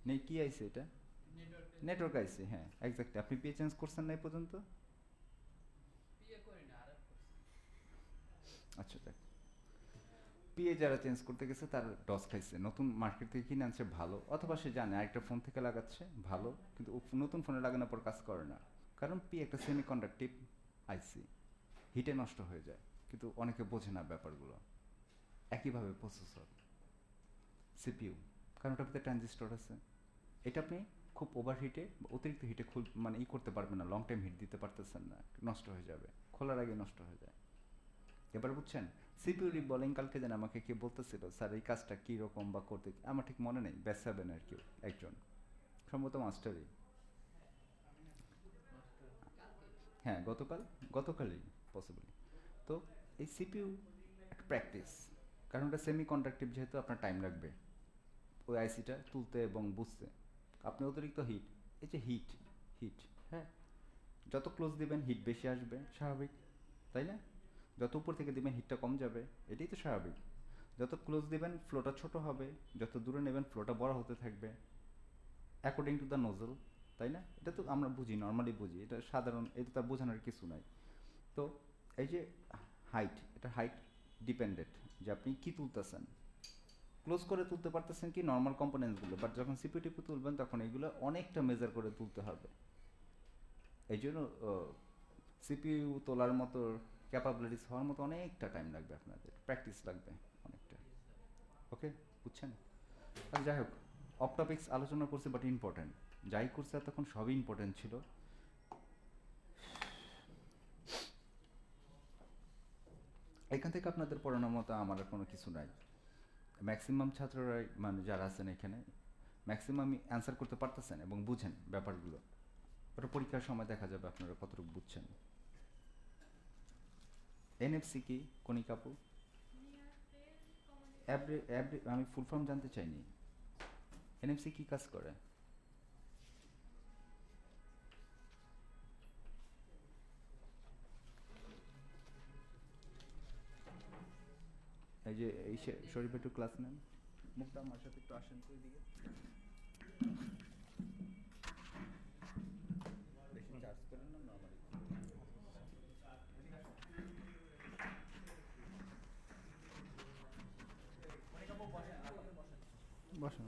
নেই, কি আইছে এটা? নেটওয়ার্ক আইসি, হ্যাঁ এক্স্যাক্টলি। আপনি পিএ চেঞ্জ করছেন না এই পর্যন্ত? আচ্ছা দেখ, পিএ যারা চেঞ্জ করতে গেছে তার ডস খাইছে, নতুন মার্কেট থেকে কিনে আনছে ভালো, অথবা সে জানে আরেকটা ফোন থেকে লাগাচ্ছে ভালো, কিন্তু নতুন ফোনে লাগানোর পর কাজ করে না, কারণ পি একটা সেমি কন্ডাক্টিভ আইসি, হিটে নষ্ট হয়ে যায়, কিন্তু অনেকে বোঝে না ব্যাপারগুলো। একইভাবে প্রসেসর, সিপিইউ, কারণ ওটার ভিতরে ট্রানজিস্টর আছে, এটা আপনি খুব ওভার হিটে, অতিরিক্ত হিটে মানে করতে পারবেন না, লং টাইম হিট দিতে পারতেছেন না, নষ্ট হয়ে যাবে, খোলার আগে নষ্ট হয়ে যায়। এবার বুঝছেন? সিপিইউ রিবলিং কালকে যেন আমাকে কে বলতেছিল স্যার এই কাজটা কী রকম বা করতে, আমার ঠিক মনে নেই, ব্যাস সেভেন আর কি একজন, সম্ভবত মাস্টারই, হ্যাঁ গতকালই পসিবলি। তো এই সিপিইউ একটা প্র্যাকটিস, কারণ ওটা সেমি কন্ডাক্টিভ যেহেতু আপনার টাইম লাগবে ওই আইসিটা তুলতে এবং বুঝতে। আপনি অতিরিক্ত হিট, এই যে হিট, হ্যাঁ, যত ক্লোজ দিবেন হিট বেশি আসবে, স্বাভাবিক, তাই না? যত উপর থেকে দিবেন হিটটা কম যাবে, এটাই তো স্বাভাবিক। যত ক্লোজ দিবেন ফ্লোটা ছোট হবে, যত দূরে নেবেন ফ্লোটা বড় হতে থাকবে, অ্যাকর্ডিং টু দ্য নোজল, তাই না? এটা তো আমরা বুঝি, নর্মালি বুঝি, এটা সাধারণ, এটা তো বোঝানোর কিছু নাই। তো এই যে হাইট, এটা হাইট ডিপেন্ডেন্ট যে আপনি কী তুলতেছেন, ক্লোজ করে তুলতে পারতেছেন কি নর্মাল কম্পোনেন্টসগুলো, বাট যখন সিপিটিপি তুলবেন তখন এগুলো অনেকটা মেজার করে তুলতে হবে। এই জন্য সিপিইউ তোলার মতো ক্যাপাবিলিটিস হওয়ার মতো অনেকটা টাইম লাগবে, আপনাদের প্র্যাকটিস লাগবে অনেকটা। ওকে, বুঝছেন? আর যাই হোক, অফ টপিক্স আলোচনা করছে, বাট ইম্পর্টেন্ট যাই করছে তখন সবই ইম্পর্টেন্ট ছিল। এখান থেকে আপনাদের পড়ানোর মতো আমার আর কোনো কিছু নাই। ম্যাক্সিমাম ছাত্ররাই, মানে যারা আছেন এখানে, ম্যাক্সিমামই অ্যান্সার করতে পারতেছেন এবং বুঝেন ব্যাপারগুলো। ওটা পরীক্ষার সময় দেখা যাবে আপনারা কতটুকু বুঝছেন। এনএফসি কি কণিকা আপু? আমি ফুল ফর্ম জানতে চাইনি। এনএফসি কি কাজ করে? এই যে এই শরীফ একটু ক্লাস নেন, মুখটা আমার সাথে একটু আসেন তো এদিকে। বেশি চার্জ করেন না নরমালি। বসেন।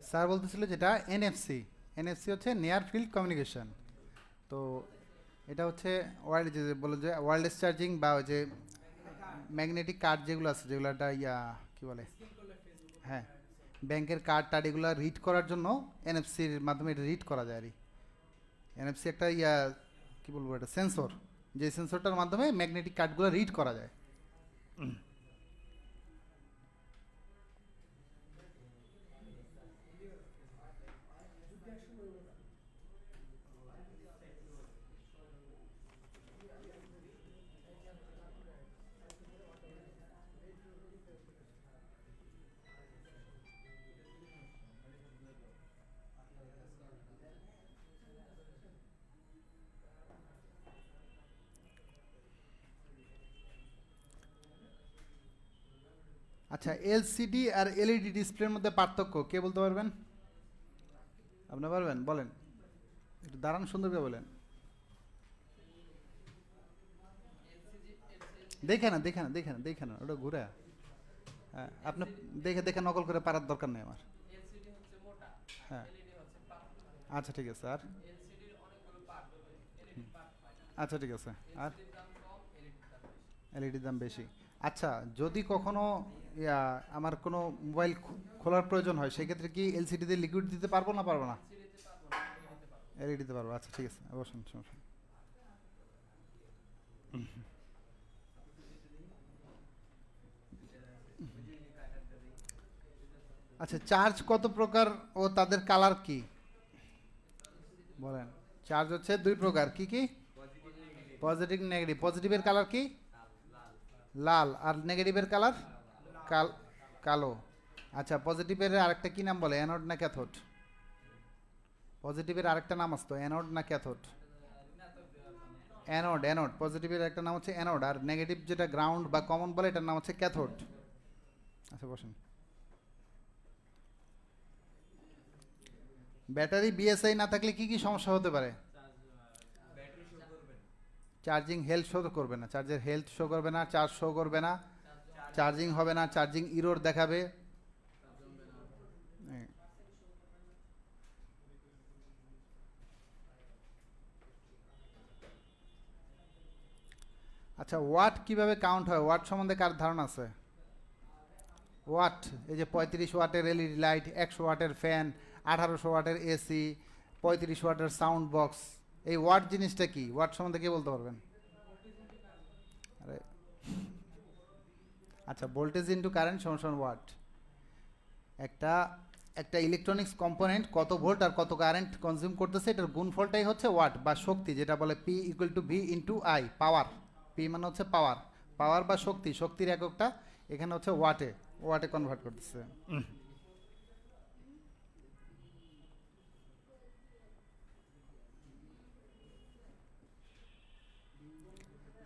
স্যার বলতেছিল যেটা এনএফসি, এনএফসি হচ্ছে নিয়ার ফিল্ড কমিউনিকেশন। তো এটা হচ্ছে যে বলে যে ওয়্যারলেস চার্জিং বা ওই যে ম্যাগনেটিক কার্ড যেগুলো আছে, যেগুলো একটা কী বলে, হ্যাঁ, ব্যাংকের কার্ড টার্ড এগুলো রিড করার জন্য এনএফসির মাধ্যমে এটা রিড করা যায় আর কি। এনএফসি একটা কী বলবো, এটা সেন্সর, যে সেন্সরটার মাধ্যমে ম্যাগনেটিক কার্ডগুলো রিড করা যায়। আচ্ছা, এলসিডি আর এলইডি ডিসপ্লের মধ্যে পার্থক্য কে বলতে পারবেন? আপনি পারবেন? বলেন, একটু দাঁড়ান, সুন্দর করে বলেন। দেখে না ওটা ঘুরে। হ্যাঁ, আপনি দেখে নকল করে পারার দরকার নেই আমার। এলসিডি হচ্ছে মোটা, হ্যাঁ, এলইডি হচ্ছে পাতলা। আচ্ছা ঠিক আছে। আর এলসিডির অনেকগুলো পার্ট হবে, এলইডি পার্ট হয় না। আচ্ছা ঠিক আছে। আর এলসিডির দাম কম, এলইডির দাম বেশি। এলইডির দাম বেশি। আচ্ছা, যদি কখনো আমার কোনো মোবাইল খোলার প্রয়োজন হয়, সেক্ষেত্রে কি এলসিডি দিয়ে লিকুইড দিতে পারবো না পারবো না? এলসিডিতে পারবো না, এলইডিতে পারবো। এলইডিতে পারবো। আচ্ছা ঠিক আছে, অবশ্যই সমস্যা। আচ্ছা, চার্জ কত প্রকার ও তাদের কালার কি বলেন? চার্জ হচ্ছে দুই প্রকার, কি কি? Positive negative. পজিটিভের কালার কি? লাল। আর নেগেটিভের কালার কালো। আচ্ছা, পজিটিভের আরেকটা কি নাম বলে, অ্যানোড না ক্যাথোড? পজিটিভের আরেকটা নাম আসতো, অ্যানোড না ক্যাথোড? অ্যানোড পজিটিভের একটা নাম হচ্ছে অ্যানোড, আর নেগেটিভ যেটা গ্রাউন্ড বা কমন বলে এটার নাম হচ্ছে ক্যাথোড। আচ্ছা বসেন। ব্যাটারি বিএসআই না থাকলে কি কি সমস্যা হতে পারে? ব্যাটারি শো করবে না, চার্জিং হেলথ শো করবে না, চার্জের হেলথ শো করবে না, চার্জ শো করবে না, চার্জিং হবে না, চার্জিং ইরোর দেখাবে। এই। আচ্ছা ওয়াট কিভাবে কাউন্ট হয়? ওয়াট সম্বন্ধে কার ধারণা আছে? ওয়াট, এই যে 35 ওয়াটের এলইডি লাইট, 100 ওয়াটের ফ্যান, 1800 ওয়াটের এসি, 35 ওয়াটের সাউন্ড বক্স, এই ওয়াট জিনিসটা কি? ওয়াট সম্বন্ধে কে বলতে পারবেন? আরে আচ্ছা, ভোল্টেজ ইনটু কারেন্ট সমান ওয়াট। একটা একটা ইলেকট্রনিক্স কম্পোনেন্ট কত ভোল্ট আর কত কারেন্ট কনজিউম করতেছে এটার গুণফলটাই হচ্ছে ওয়াট বা শক্তি, যেটা বলে P equal to V into I, power. P মানে হচ্ছে পাওয়ার, পাওয়ার বা শক্তি, শক্তির এককটা এখানে হচ্ছে ওয়াটে, ওয়াটে কনভার্ট করতেছে।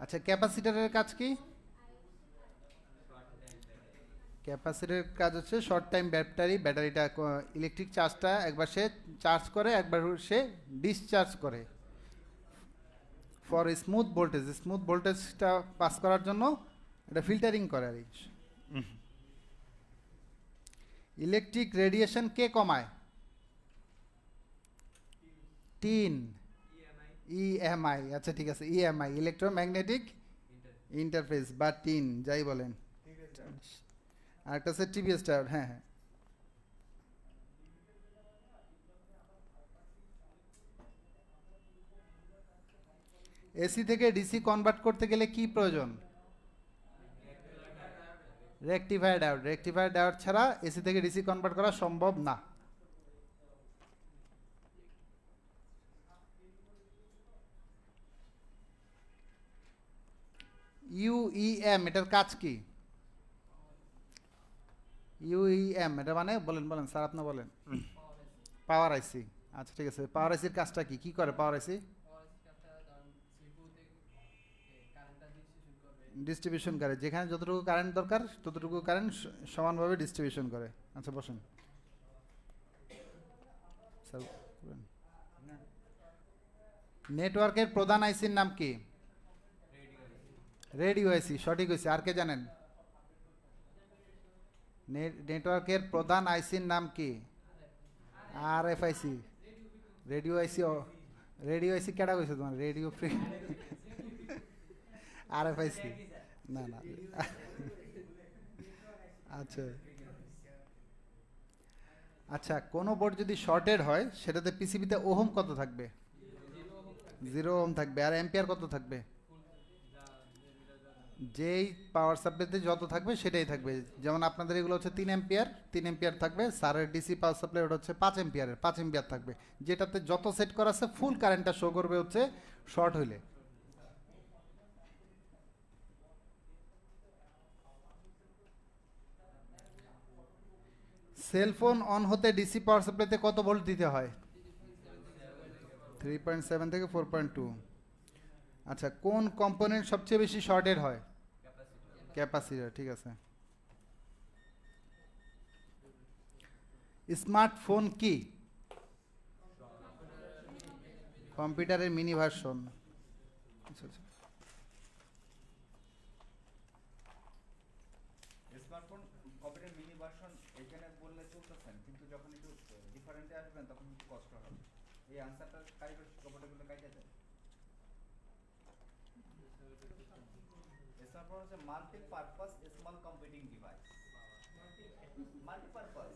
আচ্ছা ক্যাপাসিটরের কাজ কি? ক্যাপাসিটরের কাজ হচ্ছে শর্ট টাইম ব্যাটারি, ব্যাটারিটা ইলেকট্রিক চার্জটা একবার সে চার্জ করে, একবার সে ডিসচার্জ করে ফর স্মুথ ভোল্টেজ, স্মুথ ভোল্টেজটা পাস করার জন্য এটা ফিল্টারিং করে আর কি। ইলেকট্রিক রেডিয়েশন কে কমায়? Tin, EMI. আচ্ছা ঠিক আছে, ইএমআই ইলেকট্রোম্যাগনেটিক ইন্টারফেস বা টিন যাই বলেন। আরেকটা হচ্ছে টিভিএস টাওয়ার। হ্যাঁ হ্যাঁ, এসি থেকে ডিসি কনভার্ট করতে গেলে কি প্রয়োজন? Rectifier diode. রেকটিফায়ার ডায়োড ছাড়া এসি থেকে ডিসি কনভার্ট করা সম্ভব না। ইউইএম এটার কাজ কি? ইউইএম এটা মানে বলেন বলেন স্যার, আপনি বলেন। পাওয়ার আইসি। আচ্ছা ঠিক আছে, পাওয়ার আইসির কাজটা কি? কি করে পাওয়ার আইসি? ডিস্ট্রিবিউশন করে, যেখানে যতটুকু কারেন্ট দরকার ততটুকু কারেন্ট সমানভাবে ডিস্ট্রিবিউশন করে। আচ্ছা বসেন স্যার। নেটওয়ার্কের প্রধান আইসির নাম কি? রেডিও আইসি, সঠিক হয়েছে। আর কে জানেন? নেটওয়ার্কের প্রধান আইসির নাম কি? আরএফআইসি। রেডিও আইসি, রেডিও আইসি কেডা কইছে তোমার? রেডিও ফ্রি আরএফআইসি না না। আচ্ছা আচ্ছা, কোনো বোর্ড যদি শর্টেড হয় সেটাতে পিসিবিতে ওহম কত থাকবে? 0 ওহম থাকবে। আর অ্যাম্পিয়ার কত থাকবে? যেই পাওয়ার সাপ্লাইতে যত থাকবে সেটাই থাকবে। যেমন আপনাদের এগুলো হচ্ছে 3 অ্যাম্পিয়ার, 3 অ্যাম্পিয়ার থাকবে। স্যারের ডিসি পাওয়ার সাপ্লাই ওটা হচ্ছে 5 অ্যাম্পিয়ারের, 5 অ্যাম্পিয়ার থাকবে। যেটাতে যত সেট করা আছে ফুল কারেন্টটা শো করবে হচ্ছে শর্ট হইলে। সেলফোন অন হতে ডিসি পাওয়ার সাপ্লাইতে কত ভোল্ট দিতে হয়? 3.7 থেকে 4.2। আচ্ছা, কোন কম্পোনেন্ট সবচেয়ে বেশি শর্টেড হয়? ক্যাপাসিটর, ঠিক আছে। স্মার্টফোন কি? কম্পিউটারের মিনি ভার্সন। আচ্ছা আচ্ছা, স্মার্টফোন কম্পিউটার মিনি ভার্সন এখানে বললে চলতেছেন, কিন্তু যখন একটু ডিফারেন্টে আসবেন তখন একটু কষ্ট হবে। এই আনসারটা কারিগরি কম্পিউটারগুলো কাইটে দেয়। স্মার্টফোন হচ্ছে multipurpose small computing device. Multipurpose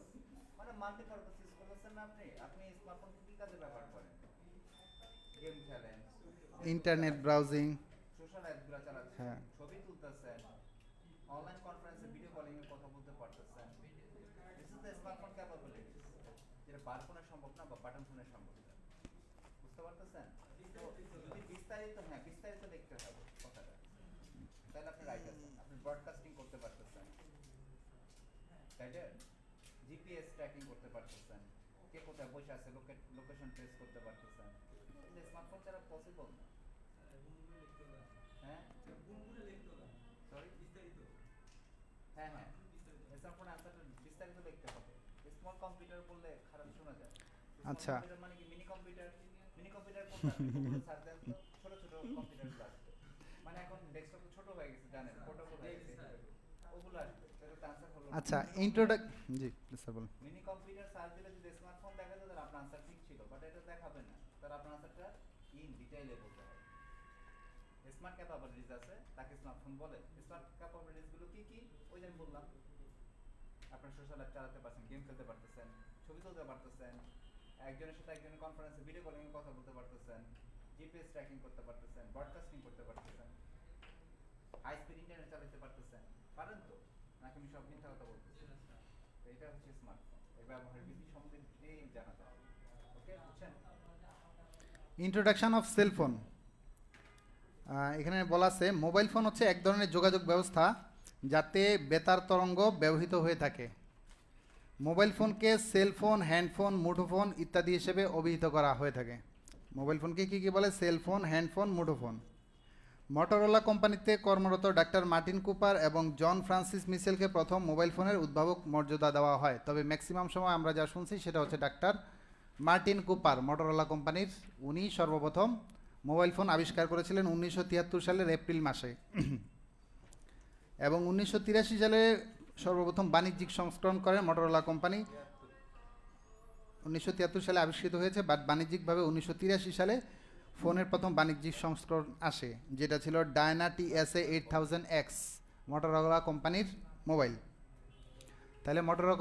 মানে মাল্টিপারপাস ইউজ করতেছেন না আপনি। আপনি স্মার্টফোন কি কাজে ব্যবহার করেন? গেম খেলেন, ইন্টারনেট ব্রাউজিং, সোশ্যাল অ্যাপগুলো চালাচ্ছেন, হ্যাঁ। ছবি তুলতেছেন, অনলাইন কনফারেন্সে ভিডিও কলিং এ কথা বলতে পারতেছেন। This is the smartphone capabilities, যেটা বার ফোনে সম্ভব না বা বাটন ফোনে সম্ভব না। বুঝতে পারতেছেন? তো যদি বিস্তারিত, হ্যাঁ বিস্তারিত দেখতে হবে কথাটা, তাহলে আপনি রাইট আছেন। আপনি ব্রডকাস্টিং করতে পারতেছেন, তাই না? জিপিএস ট্র্যাকিং করতে পারতেছেন, কে কোথায় বসে আছে লোকেশন ট্রেস করতে পারতেছেন। স্মার্টফোন ছাড়া পসিবল না। হ্যাঁ পুরোপুরি লিখতে হবে সরি বিস্তারিত হ্যাঁ হ্যাঁ স্মার্টফোন আনসারটা বিস্তারিত লিখতে হবে স্মল কম্পিউটার বললে খারাপ শোনা যায় আচ্ছা। কম্পিউটার মানে কি মিনি কম্পিউটার কোনটা গুগলে সার্চ দেন তো ছোট ছোট কম্পিউটারগুলো আসবে মানে এখন ডেস্কটপ তো ছোট হয়ে গেছে জানেন পোর্টেবল হয়ে গেছে ওগুলো আসবে তাহলে তো আনসার হলো আচ্ছা ইন্ট্রোডাক জি স্যার বলুন। মিনি কম্পিউটার সার্চ দিলে যদি স্মার্টফোন দেখা যায় তাহলে আপনার আনসার ঠিক ছিল বাট এটা দেখাবে না তাহলে আপনার আনসারটা ইন ডিটেইলে বলতে হবে স্মার্ট ক্যাপাবিলিটিস আছে তাকে স্মার্টফোন বলে স্মার্ট ক্যাপাবিলিটিস গুলো কি কি ওই যে আমি বললাম আপনার সোশ্যাল অ্যাপ চালাতে পারছেন গেম খেলতে পারতেছেন ছবি তুলতে পারতেছেন একজনের সাথে একজনের কনফারেন্সে ভিডিও কলিং এ কথা বলতে পারতেছেন জিপিএস ট্র্যাকিং করতে পারতেছেন ব্রডকাস্টিং করতে পারতেছেন হাই স্পিড ইন্টারনেট চালাতে পারতেছেন পারেন তো নাকি আমি সব মিথ্যা কথা বলতেছি তো এটা হচ্ছে স্মার্টফোন এর ব্যবহারের বিধি সম্বন্ধে ডিটেইল জানা যায় ওকে বুঝছেন ইন্ট্রোডাকশন অফ সেল ফোন। এখানে বলা আছে মোবাইল ফোন হচ্ছে এক ধরনের যোগাযোগ ব্যবস্থা যাতে বেতার তরঙ্গ ব্যবহৃত হয়ে থাকে। মোবাইল ফোনকে সেল ফোন, হ্যান্ডফোন, মুঠোফোন ইত্যাদি হিসেবে অভিহিত করা হয়ে থাকে। মোবাইল ফোনকে কী কী বলে? সেল ফোন, হ্যান্ডফোন, মুঠোফোন। মটোরোলা কোম্পানিতে কর্মরত ডাক্তার মার্টিন কুপার এবং জন ফ্রান্সিস মিশেলকে প্রথম মোবাইল ফোনের উদ্ভাবক মর্যাদা দেওয়া হয়, তবে ম্যাক্সিমাম সময় আমরা যা শুনছি সেটা হচ্ছে ডাক্তার মার্টিন কুপার মটোরোলা কোম্পানির, উনি সর্বপ্রথম মোবাইল ফোন আবিষ্কার করেছিলেন 1973 সালের এপ্রিল মাসে এবং 1983 সালে সর্বপ্রথম বাণিজ্যিক সংস্করণ করেন মটোরোলা কোম্পানি। 1973 সালে আবিষ্কৃত হয়েছে, বাট বাণিজ্যিকভাবে 1983 সালে ফোনের প্রথম বাণিজ্যিক সংস্করণ আসে, যেটা ছিল ডায়না TSA 8000X, মটোরোলা কোম্পানির মোবাইল। তাহলে মটোরোলা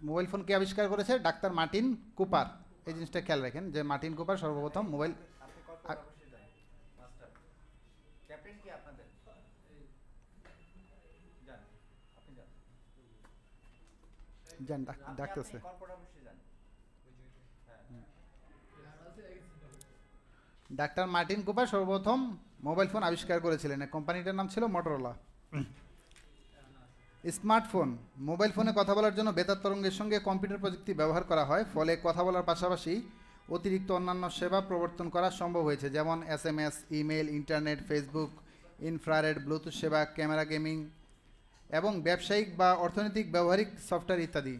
মোবাইল ফোন কে আবিষ্কার করেছে? Doctor Martin Cooper. এই জিনিসটা খেয়াল রাখেন যে মার্টিন কুপার সর্বপ্রথম মোবাইল। আপনি কর্পোরেট অবশ্যই যান মাস্টার ক্যাপ্টেন কি আপনাদের যান আপনি যান জান আপনি ডাকতেছে। কর্পোরেট অবশ্যই যান হ্যাঁ ডাক্তার মার্টিন কুপার সর্বপ্রথম মোবাইল ফোন আবিষ্কার করেছিলেন। এই কোম্পানিটার নাম ছিল মটোরোলা। স্মার্টফোন, মোবাইল ফোনে কথা বলার জন্য বেতার তরঙ্গের সঙ্গে কম্পিউটার প্রযুক্তি ব্যবহার করা হয়, ফলে কথা বলার পাশাপাশি অতিরিক্ত অন্যান্য সেবা প্রবর্তন করা সম্ভব হয়েছে, যেমন SMS, email, internet, Facebook, infrared, Bluetooth সেবা, ক্যামেরা, গেমিং এবং ব্যবসায়িক বা অর্থনৈতিক ব্যবহারিক সফটওয়্যার ইত্যাদি।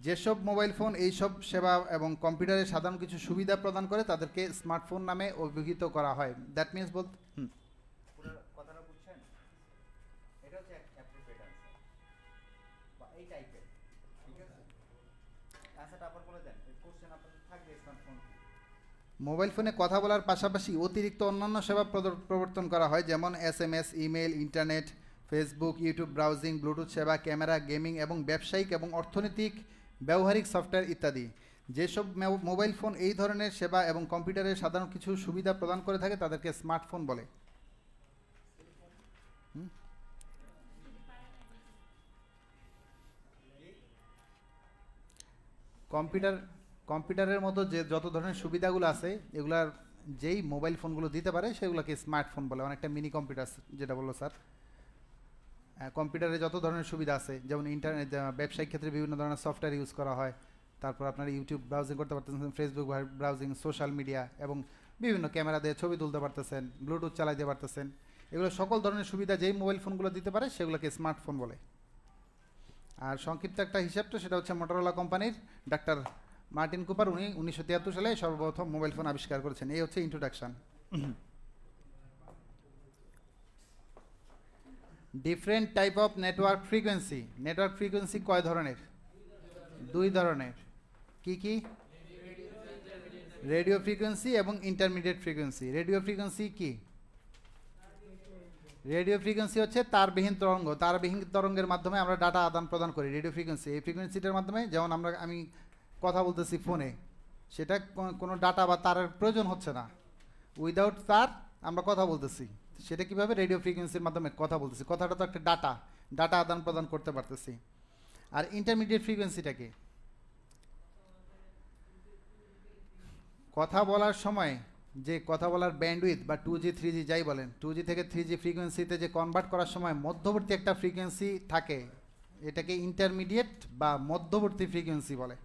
যেসব মোবাইল ফোন এইসব সেবা এবং কম্পিউটারে সাধারণ কিছু সুবিধা প্রদান করে তাদেরকে স্মার্টফোন নামে অভিহিত করা হয়। দ্যাট মিনস পুরো কথাটা বুঝছেন? এটা হচ্ছে অ্যাপ্রোপ্রিয়েট আনসার বা এই টাইপের, ঠিক আছে? আনসারটা আবার বলে দেন, এই কোশ্চেন আপনাদের থাকবে স্মার্টফোন কি? মোবাইল ফোনে কথা বলার পাশাপাশি অতিরিক্ত অন্যান্য সেবা প্রবর্তন করা হয়, যেমন SMS, email, internet, Facebook, YouTube browsing, Bluetooth সেবা, ক্যামেরা, গেমিং এবং ব্যবসায়িক এবং অর্থনৈতিক ব্যবহারিক সফটওয়্যার ইত্যাদি। যেসব মোবাইল ফোন এই ধরনের সেবা এবং কম্পিউটারে সাধারণ কিছু সুবিধা প্রদান করে থাকে তাদেরকে স্মার্টফোন বলে। কম্পিউটারের মতো যে যত ধরনের সুবিধাগুলো আছে এগুলার যেই মোবাইল ফোনগুলো দিতে পারে সেগুলোকে স্মার্টফোন বলে। অনেকটা মিনি কম্পিউটার যেটা বললো স্যার। কম্পিউটারে যত ধরনের সুবিধা আছে, যেমন ইন্টারনেট, ব্যবসায়িক ক্ষেত্রে বিভিন্ন ধরনের সফটওয়্যার ইউজ করা হয়, তারপর আপনারা ইউটিউব ব্রাউজিং করতে পারতেছেন, ফেসবুক ব্রাউজিং, সোশ্যাল মিডিয়া এবং বিভিন্ন ক্যামেরা দিয়ে ছবি তুলতে পারতেছেন, ব্লুটুথ চালাইতে পারতেছেন, এগুলো সকল ধরনের সুবিধা যেই মোবাইল ফোনগুলো দিতে পারে সেগুলোকে স্মার্টফোন বলে। আর সংক্ষিপ্ত একটা হিসাবটা সেটা হচ্ছে মটোরোলা কোম্পানির ডাক্তার মার্টিন কুপার, উনি 1973 সালে সর্বপ্রথম মোবাইল ফোন আবিষ্কার করেছেন। এই হচ্ছে introduction. Different type of network frequency. Network frequency কয় ধরনের? দুই ধরনের। কি কি? রেডিও ফ্রিকোয়েন্সি এবং ইন্টারমিডিয়েট ফ্রিকোয়েন্সি। রেডিও ফ্রিকোয়েন্সি কি? রেডিও ফ্রিকোয়েন্সি হচ্ছে তারবিহীন তরঙ্গ। তারবিহীন তরঙ্গের মাধ্যমে আমরা ডাটা আদান প্রদান করি। রেডিও ফ্রিকোয়েন্সি, এই ফ্রিকোয়েন্সিটার মাধ্যমে যেমন আমি কথা বলতেছি ফোনে, সেটা কোনো ডাটা বা তারের প্রয়োজন হচ্ছে না, উইদাউট তার আমরা কথা বলতেছি। সেটা কিভাবে? রেডিও ফ্রিকোয়েন্সির মাধ্যমে কথা বলতেছি। কথাটা তো একটা ডাটা আদান প্রদান করতে পারতেছি। আর ইন্টারমিডিয়েট ফ্রিকোয়েন্সিটা কি? কথা বলার সময় যে কথা বলার ব্যান্ডউইথ বা 2G 3G যাই বলেন, 2G থেকে 3G ফ্রিকোয়েন্সিতে যে কনভার্ট করার সময় মধ্যবর্তী একটা ফ্রিকোয়েন্সি থাকে, এটাকে ইন্টারমিডিয়েট বা মধ্যবর্তী ফ্রিকোয়েন্সি বলে,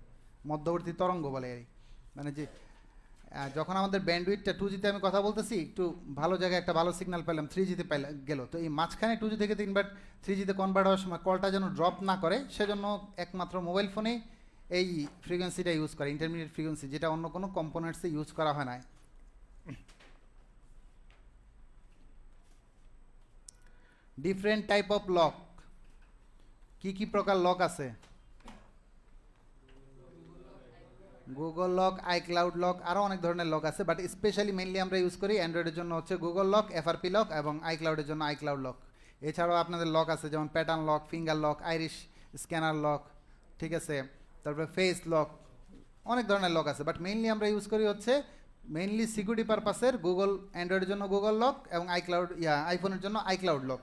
মধ্যবর্তী তরঙ্গ বলে। মানে যে যখন আমাদের ব্যান্ডউইথটা 2G-তে আমি কথা বলতেছি একটু ভালো জায়গায় একটা ভালো সিগন্যাল পেলাম 3G-তে গেল, তো এই মাঝখানে 2G থেকে 3G-তে কনভার্ট হওয়ার সময় কলটা যেন ড্রপ না করে সেজন্য একমাত্র মোবাইল ফোনেই এই ফ্রিকোয়েন্সিটা ইউজ করে, ইন্টারমিডিয়েট ফ্রিকোয়েন্সি, যেটা অন্য কোনো কম্পোনেন্টসে ইউজ করা হয় না। ডিফারেন্ট টাইপ অফ লক, কি কি প্রকার লক আছে? গুগল লক, আইক্লাউড লক, আরও অনেক ধরনের লক আছে, বাট স্পেশালি মেইনলি আমরা ইউজ করি অ্যান্ড্রয়েডের জন্য হচ্ছে গুগল লক, এফআরপি লক এবং আইক্লাউডের জন্য আইক্লাউড লক। এছাড়াও আপনাদের লক আছে যেমন pattern lock, finger lock, Irish scanner lock, ঠিক আছে, তারপরে ফেস লক, অনেক ধরনের লক আছে, বাট মেইনলি আমরা ইউজ করি হচ্ছে মেইনলি সিকিউরিটি পারপাসের গুগল, অ্যান্ড্রয়েডের জন্য গুগল লক এবং আইক্লাউড আইফোনের জন্য আইক্লাউড লক।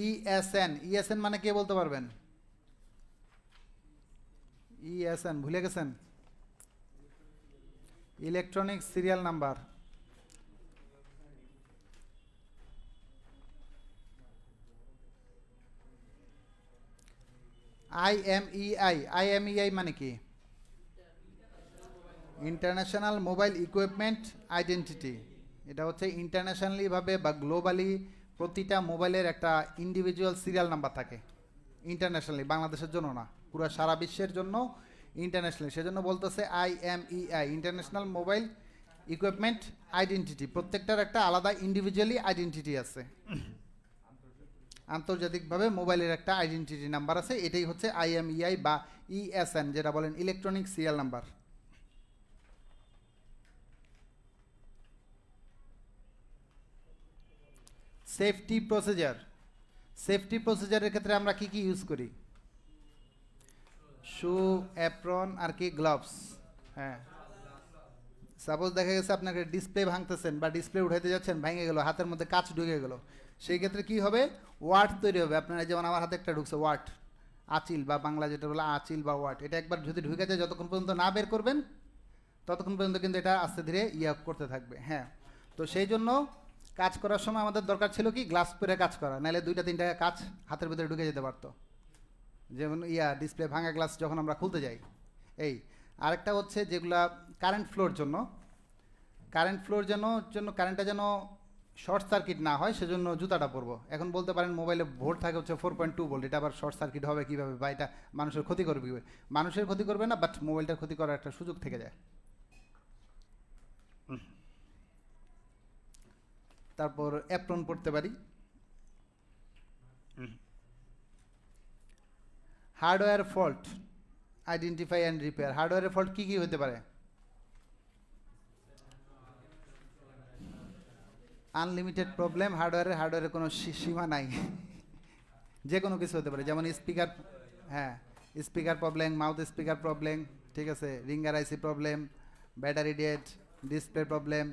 ইএসএন মানে কে বলতে পারবেন? ইএসএন ভুলে গেছেন? Electronic serial number. আইএমইআই মানে কি? International mobile equipment identity. এটা হচ্ছে ইন্টারন্যাশনালি ভাবে বা গ্লোবালি প্রতিটা মোবাইলের একটা ইন্ডিভিজুয়াল সিরিয়াল নাম্বার থাকে ইন্টারন্যাশনালি, বাংলাদেশের জন্য না, পুরো সারা বিশ্বের জন্য ইন্টারন্যাশনালি, সেজন্য বলতেছে IMEI, international mobile equipment identity. প্রত্যেকটার একটা আলাদা ইন্ডিভিজুয়ালি আইডেন্টিটি আছে, আন্তর্জাতিকভাবে মোবাইলের একটা আইডেন্টিটি নাম্বার আছে, এটাই হচ্ছে আইএমইআই বা ইএসএন, যেটা বলেন electronic serial number. Safety procedure, safety প্রসিজারের ক্ষেত্রে আমরা কি কি ইউজ করি? শু, অ্যাপ্রন আর কি গ্লাভস। হ্যাঁ, সাপোজ দেখা গেছে আপনাকে ডিসপ্লে ভাঙতেছেন বা ডিসপ্লে উঠাইতে যাচ্ছেন, ভেঙে গেল, হাতের মধ্যে কাঁচ ঢুকে গেল, সেই ক্ষেত্রে কি হবে? ওয়াট তৈরি হবে। আপনারা যেমন আমার হাতে একটা ঢুকছে ওয়াট, আচিল বা বাংলা যেটা বলে আচিল বা ওয়াট, এটা একবার যদি ঢুকে যায় যতক্ষণ পর্যন্ত না বের করবেন ততক্ষণ পর্যন্ত কিন্তু এটা আস্তে ধীরে করতে থাকবে। হ্যাঁ, তো সেই জন্য কাজ করার সময় আমাদের দরকার ছিল কি গ্লাস পরে কাজ করা, নাহলে 2-3টা কাজ হাতের ভিতরে ঢুকে যেতে পারতো, যেমন ডিসপ্লে ভাঙা গ্লাস যখন আমরা খুলতে যাই। এই আরেকটা হচ্ছে যেগুলা কারেন্ট ফ্লোর জন্য, কারেন্টটা যেন শর্ট সার্কিট না হয় সেজন্য জুতাটা পরবো। এখন বলতে পারেন মোবাইলে ভোল্ট থাকে হচ্ছে 4.2 ভোল্ট, এটা আবার শর্ট সার্কিট হবে কীভাবে বা এটা মানুষের ক্ষতি করবে কীভাবে? মানুষের ক্ষতি করবে না, বাট মোবাইলটার ক্ষতি করার একটা সুযোগ থেকে যায়। তারপর অ্যাপ্রন পড়তে পারি। Hardware fault identify and repair. হার্ডওয়্যারের ফল্ট কী কী হতে পারে? আনলিমিটেড প্রবলেম, হার্ডওয়্যারের কোনো সীমা নাই, যে কোনো কিছু হতে পারে, যেমন স্পিকার, হ্যাঁ speaker problem, mouth speaker problem, ঠিক আছে, ringer IC problem, battery dead, display problem,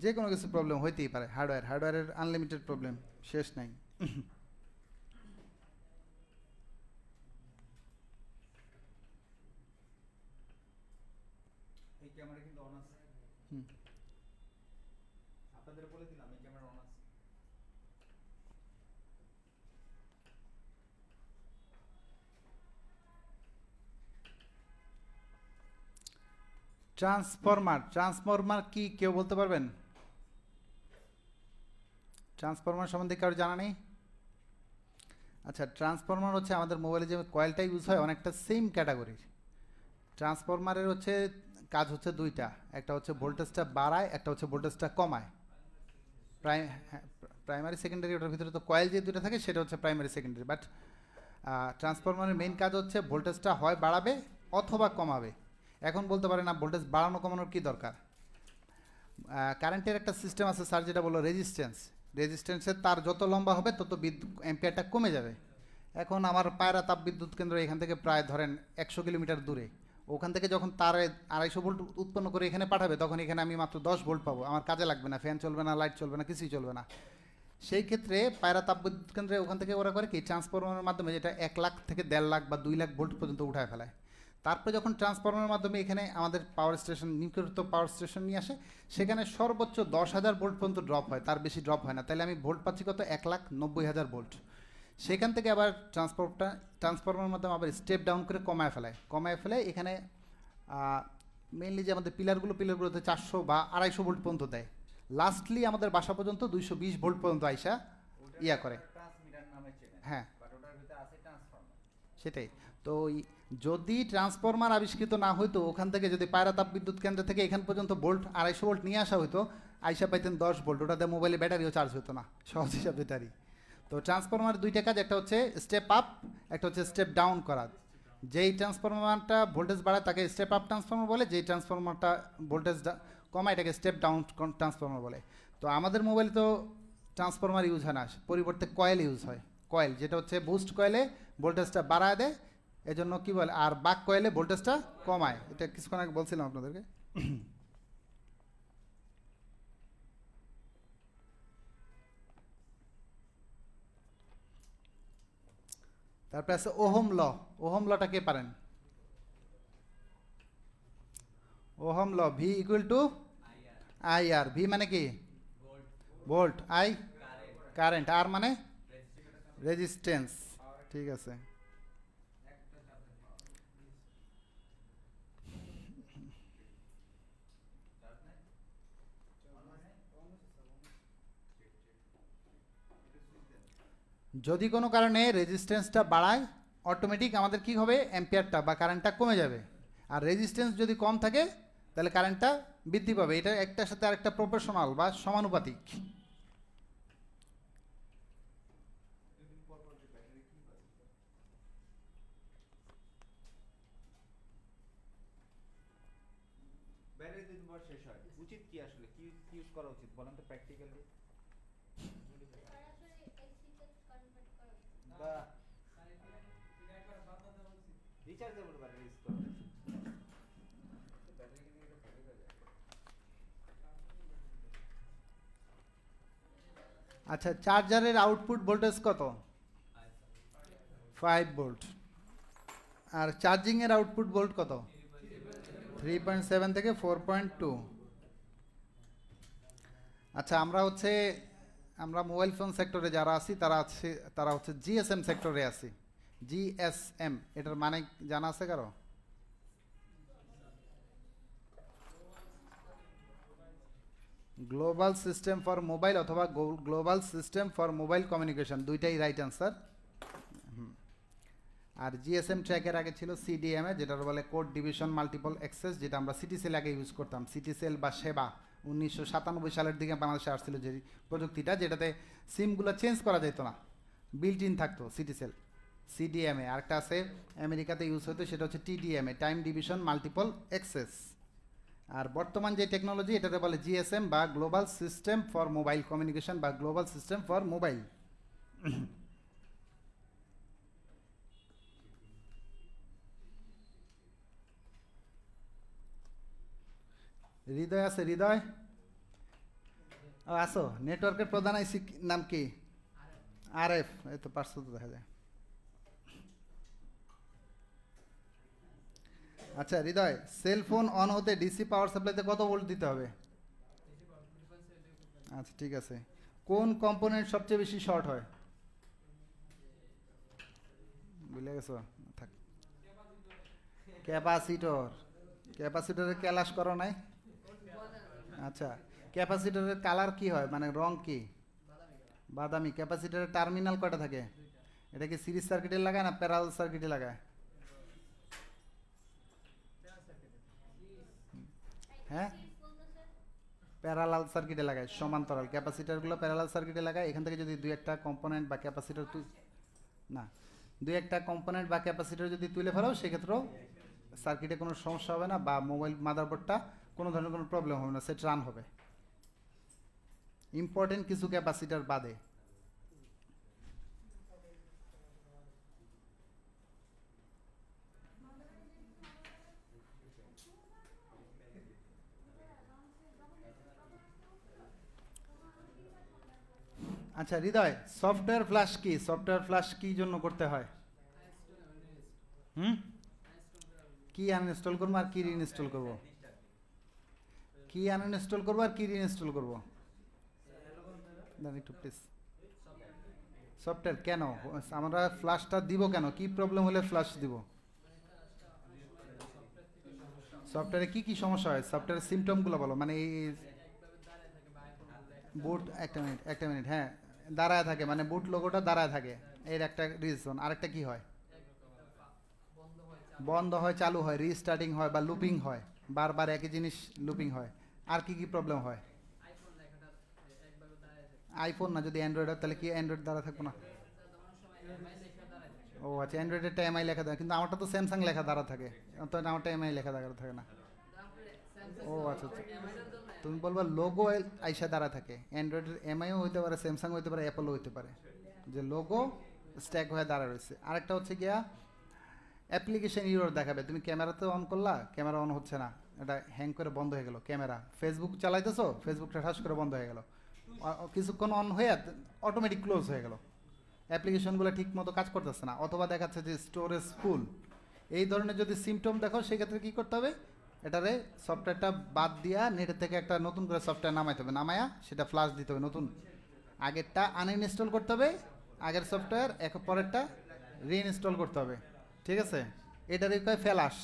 যে কোনো কিছু প্রবলেম হইতেই পারে। হার্ডওয়্যারের আনলিমিটেড প্রবলেম, শেষ নাই। এই ক্যামেরা কিন্তু অন আছে, আপনাদের বলে দিলাম এই ক্যামেরা অন আছে। ট্রান্সফরমার কি কেউ বলতে পারবেন? ট্রান্সফরমার সম্বন্ধে কারো জানা নেই? আচ্ছা, ট্রান্সফরমার হচ্ছে আমাদের মোবাইলে যে কয়েলটা ইউজ হয় অনেকটা সেম ক্যাটাগরির। ট্রান্সফরমারের হচ্ছে কাজ হচ্ছে দুইটা, একটা হচ্ছে ভোল্টেজটা বাড়ায়, একটা হচ্ছে ভোল্টেজটা কমায়। প্রাইমারি সেকেন্ডারি, ওটার ভিতরে তো কয়েল যে দুটো থাকে সেটা হচ্ছে প্রাইমারি সেকেন্ডারি, বাট ট্রান্সফরমারের মেইন কাজ হচ্ছে ভোল্টেজটা হয় বাড়াবে অথবা কমাবে। এখন বলতে পারে না ভোল্টেজ বাড়ানো কমানোর কী দরকার? কারেন্টের একটা সিস্টেম আছে স্যার, যেটা বলো রেজিস্ট্যান্সের তার যত লম্বা হবে তত বিদ্যুৎ অ্যাম্পিয়ারটা কমে যাবে। এখন আমার পায়রা তাপবিদ্যুৎ কেন্দ্র এখান থেকে প্রায় ধরেন 100 কিলোমিটার দূরে, ওখান থেকে যখন তারে 250 ভোল্ট উৎপন্ন করে এখানে পাঠাবে তখন এখানে আমি মাত্র 10 ভোল্ট পাবো, আমার কাজে লাগবে না, ফ্যান চলবে না, লাইট চলবে না, কিছুই চলবে না। সেই ক্ষেত্রে পায়রা তাপবিদ্যুৎ কেন্দ্রে ওখান থেকে ওরা করে কি ট্রান্সফরমারের মাধ্যমে, যেটা 1 লাখ থেকে 1.5 লাখ বা 2 লাখ ভোল্ট পর্যন্ত উঠায় ফেলায়। তারপরে যখন ট্রান্সফরমারের মাধ্যমে এখানে আমাদের power station nuclear power station নিয়ে আসে, সেখানে সর্বোচ্চ 10,000 ভোল্ট পর্যন্ত ড্রপ হয়, তার বেশি ড্রপ হয় না। তাহলে আমি ভোল্ট পাচ্ছি কত? 1,90,000 ভোল্ট। সেখান থেকে আবার ট্রান্সফরমারের মাধ্যমে আবার স্টেপ ডাউন করে কমায় ফেলে এখানে মেইনলি যে আমাদের পিলারগুলোতে 400 বা 250 ভোল্ট পর্যন্ত দেয়। লাস্টলি আমাদের বাসা পর্যন্ত 220 ভোল্ট পর্যন্ত আইসা ইয়া করে। ট্রান্সমিটার নামে চেনে, হ্যাঁ, বাট ওটার ভিতরে আছে ট্রান্সফরমার। সেটাই তো। যদি ট্রান্সফরমার আবিষ্কৃত না হইতো, ওখান থেকে যদি পায়রা তাপ বিদ্যুৎ কেন্দ্র থেকে এখান পর্যন্ত ভোল্ট 250 ভোল্ট নিয়ে আসা হইতো, আইসা পাইতেন 10 ভোল্ট, ওটাতে মোবাইলে ব্যাটারিও চার্জ হতো না, সহজ হিসাব ব্যাটারি। তো ট্রান্সফরমার দুইটা কাজ, একটা হচ্ছে স্টেপ আপ, একটা হচ্ছে স্টেপ ডাউন করা। যেই ট্রান্সফরমারটা ভোল্টেজ বাড়ায় তাকে স্টেপ আপ ট্রান্সফরমার বলে, যেই ট্রান্সফরমারটা ভোল্টেজ কমায় এটাকে স্টেপ ডাউন ট্রান্সফরমার বলে। তো আমাদের মোবাইলে তো ট্রান্সফরমার ইউজ হয় না, পরিবর্তে কয়েল ইউজ হয়। কয়েল যেটা হচ্ছে বুস্ট কয়েলে ভোল্টেজটা বাড়ায় দেয়, এজন্য কি বলে, আর বাক কয়েলে ভোল্টেজটা কমায়। এটা কিছুক্ষণ আগে বলছিলাম আপনাদেরকে। তারপরে আছে ওহম ল। ওহম লটা কে পারেন? Ohm law, V equal to I R. V মানে কি? ভোল্ট। I current. আর মানে রেজিস্ট্যান্স। ঠিক আছে। যদি কোনো কারণে রেজিস্ট্যান্সটা বাড়ায়, অটোমেটিক আমাদের কি হবে, অ্যাম্পিয়ারটা বা কারেন্টটা কমে যাবে। আর রেজিস্ট্যান্স যদি কম থাকে তাহলে কারেন্টটা বৃদ্ধি পাবে। এটা একটার সাথে আরেকটা প্রপোর্শনাল বা সমানুপাতিক। ব্যাটারি যদি বার শেষ হয়, উচিত কি আসলে, কি ইউজ করা উচিত বলেন তো প্র্যাকটিক্যালি? বা রিচার্জেবল ব্যাটারি ইউজ করা উচিত। আচ্ছা, চার্জারের আউটপুট ভোল্টেজ কত? 5 ভোল্ট। আর চার্জিংয়ের আউটপুট ভোল্ট কত? 3.7 থেকে 4.2। আচ্ছা, আমরা মোবাইল ফোন সেক্টরে যারা আছি তারা হচ্ছে জিএসএম সেক্টরে আছি। জিএসএম এটার মানে জানা আছে কারো? গ্লোবাল সিস্টেম ফর মোবাইল অথবা global system for mobile communication, দুইটাই রাইট অ্যান্সার। আর জিএসএম ট্র্যাকের আগে ছিল সিডিএমএ, যেটার বলে কোড ডিভিশন মাল্টিপল অ্যাক্সেস, যেটা আমরা সিটিসেল আগে ইউজ করতাম। সিটিসেল বা সেবা 1997 সালের দিকে বাংলাদেশে আসছিল যে প্রযুক্তিটা, যেটাতে সিমগুলো চেঞ্জ করা যেত না, বিল্ট ইন থাকতো সিটিসেল। সিডিএমএ। আরেকটা আছে আমেরিকাতে ইউজ হতো, সেটা হচ্ছে TDMA, time division multiple access. আর বর্তমান যে টেকনোলজি, এটাতে বলে জিএসএম বা global system for mobile communication বা global system for mobile. Hriday আছে? হৃদয় আসো। নেটওয়ার্কের প্রধান আইসি নাম কি? আরএফ। এই তো পার্সো তো দেখা যায়। আচ্ছা হৃদয়, সেল ফোন অন হতে ডিসি পাওয়ার সাপ্লাইতে কত ভোল্ট দিতে হবে? আচ্ছা ঠিক আছে। কোন কম্পোনেন্ট সবচেয়ে বেশি শর্ট হয়? বুঝলে গেছো? থাক। ক্যাপাসিটর। ক্যাপাসিটরের ক্যালাস করো নাই? আচ্ছা, ক্যাপাসিটরের কালার কি হয়, মানে রং কি? বাদামি। ক্যাপাসিটরের টার্মিনাল কয়টা থাকে? এটা কি সিরিজ সার্কিটে লাগায় না প্যারালাল সার্কিটে লাগায়? হ্যাঁ, প্যারালাল সার্কিটে লাগায়, সমান্তরাল। ক্যাপাসিটরগুলো প্যারালাল সার্কিটে লাগায়। এখান থেকে যদি দুই একটা কম্পোনেন্ট বা ক্যাপাসিটর দুই একটা কম্পোনেন্ট বা ক্যাপাসিটর যদি তুলে ফেলো, সেক্ষেত্রেও সার্কিটে কোনো সমস্যা হবে না, বা মোবাইল মাদারবোর্ডটা কোনো ধরনের কোনো প্রবলেম হবে না, সেট রান হবে। ইম্পর্টেন্ট কিছু ক্যাপাসিটর বাদে। আচ্ছা হৃদয়, সফটওয়্যার ফ্ল্যাশ কি? সফটওয়্যার ফ্ল্যাশ কি জন্য করতে হয়? কি আনইনস্টল করবো আর কি রিইনস্টল করবো? কি আনইনস্টল করবো আর কি রিইনস্টল করবো? দাঁড়ান একটু প্লিজ। সফটওয়্যার কেন আমরা ফ্লাশটা দিব কেন? কি প্রবলেম হলে ফ্লাশ দিব? সফটওয়্যারে কি কি সমস্যা হয়? সফটওয়্যারের সিমটমগুলো বলো, মানে এই বুট, একটা মিনিট, হ্যাঁ দাঁড়ায় থাকে, মানে বুট লোগোটা দাঁড়ায় থাকে, এর একটা রিজন। আরেকটা কি হয়? বন্ধ হয়, চালু হয়, রিস্টার্টিং হয় বা লুপিং হয়, বারবার একই জিনিস লুপিং হয়। আর কি কি প্রবলেম হয়? আইফোন না, যদি অ্যান্ড্রয়েড হয় তাহলে কি অ্যান্ড্রয়েড দ্বারা থাকবো না? ও আচ্ছা, অ্যান্ড্রয়েডেরটা এমআই লেখা থাকে, কিন্তু আমারটা তো স্যামসাং লেখা দ্বারা থাকে, তো আমারটা এমআই লেখা দ্বারা থাকে না। ও আচ্ছা আচ্ছা, তুমি বলবা লোগো আইসা দ্বারা থাকে, অ্যান্ড্রয়েডের এমআইও হইতে পারে, স্যামসাং হইতে পারে, অ্যাপলও হইতে পারে, যে লোগো স্ট্যাক হয়ে দাঁড়া রয়েছে। আরেকটা হচ্ছে গিয়া অ্যাপ্লিকেশন ইউর দেখাবে, তুমি ক্যামেরাতে অন করলা, ক্যামেরা অন হচ্ছে না, এটা হ্যাং করে বন্ধ হয়ে গেল ক্যামেরা। ফেসবুক চালাইতেছো, ফেসবুকটা ঠাস করে বন্ধ হয়ে গেল, কিছুক্ষণ অন হয়ে অটোমেটিক ক্লোজ হয়ে গেল, অ্যাপ্লিকেশনগুলো ঠিক মতো কাজ করতেছে না, অথবা দেখাচ্ছে যে স্টোরেজ ফুল। এই ধরনের যদি সিমটম দেখো, সেক্ষেত্রে কী করতে হবে? এটারে সফটওয়্যারটা বাদ দিয়া নেটের থেকে একটা নতুন করে সফটওয়্যার নামাইতে হবে, নামায়া সেটা ফ্লাশ দিতে হবে, নতুন আগেরটা আনইনস্টল করতে হবে, আগের সফটওয়্যার পরেরটা রিইনস্টল করতে হবে, ঠিক আছে? এটারই কয় ফ্ল্যাশ,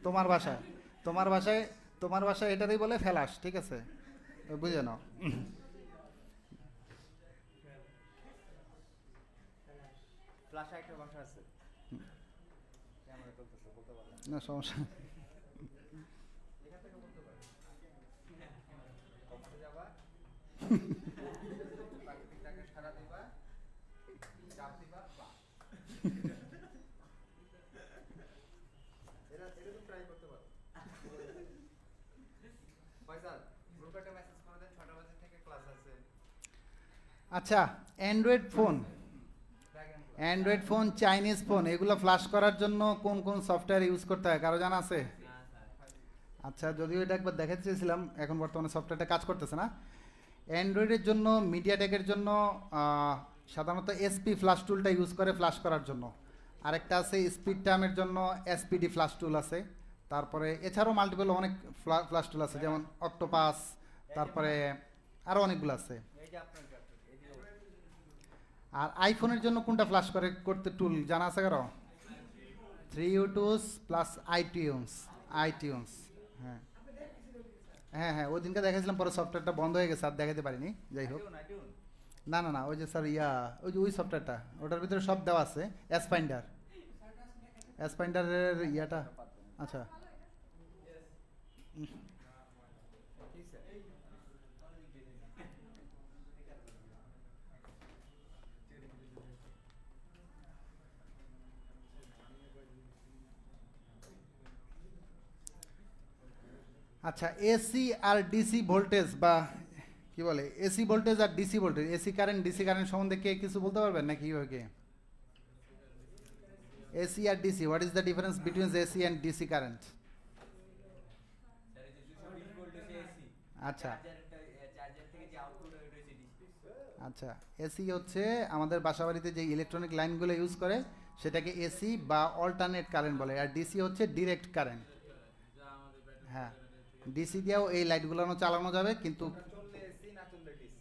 তোমার ভাষায়, তোমার ভাষায় এটারই বলে ফ্ল্যাশ, ঠিক আছে? বুঝে নাও। ফ্ল্যাশে একটা ভাষা আছে, ক্যামেরা চলতেছে, বলতে পারলাম না। না সমস্যা নেই। এখান থেকে বলতে পারি, কমাতে যাবা, প্রাকৃতিকটাকে সারা দিবা, চাপ দিবা, বাহ। এটা তো ট্রাই করতে পারো। ফয়সাল, গ্রুপে একটা মেসেজ করে দেন, 6টা বাজে থেকে ক্লাস আছে। আচ্ছা, Android phone, Android phone, Chinese phone, এগুলো ফ্লাশ করার জন্য কোন কোন সফটওয়্যার ইউজ করতে হয় কারো জানা আছে? আচ্ছা, যদিও এটা একবার দেখাতে চেয়েছিলাম, এখন বর্তমানে সফটওয়্যারটা কাজ করতেছে না। অ্যান্ড্রয়েডের জন্য, মিডিয়াটেকের জন্য সাধারণত এসপি ফ্লাশ টুলটা ইউজ করে ফ্লাশ করার জন্য। আরেকটা আছে স্পিড টার্মের জন্য এসপিডি ফ্লাশ টুল আছে। তারপরে এছাড়াও মাল্টিপল অনেক ফ্লাশ টুল আছে, যেমন অক্টোপাস, তারপরে আরও অনেকগুলো আছে। এই যে আপনার কাছে, এই যে আর আইফোনের জন্য কোনটা ফ্লাশ করতে টুল জানা আছে কারো? 3U2 plus iTunes. হ্যাঁ হ্যাঁ হ্যাঁ, ওই দিনকে দেখাছিলাম, পরে সফটওয়্যারটা বন্ধ হয়ে গেছে, আর দেখাতে পারিনি। যাই হোক, না না না, ওই যে স্যার ওই যে ওই সফটওয়্যারটা, ওটার ভিতরে সব দেওয়া আছে। অ্যাসপাইন্ডারের ইয়াটা, আচ্ছা আচ্ছা, এসি আর ডিসি ভোল্টেজ, বা কি বলে, এসি ভোল্টেজ আর DC voltage, AC current DC current সম্বন্ধে কে কিছু বলতে পারবেন নাকি? কীভাবে এসি আর DC, what is the difference between AC and DC current? আচ্ছা আচ্ছা, এসি হচ্ছে আমাদের বাসাবাড়িতে যে ইলেকট্রনিক লাইনগুলো ইউজ করে সেটাকে এসি বা অল্টারনেট কারেন্ট বলে, আর ডিসি হচ্ছে ডিরেক্ট কারেন্ট। হ্যাঁ, ডিসি দিয়েও এই লাইটগুলো চালানো যাবে, কিন্তু চললে এসি, না চললে ডিসি।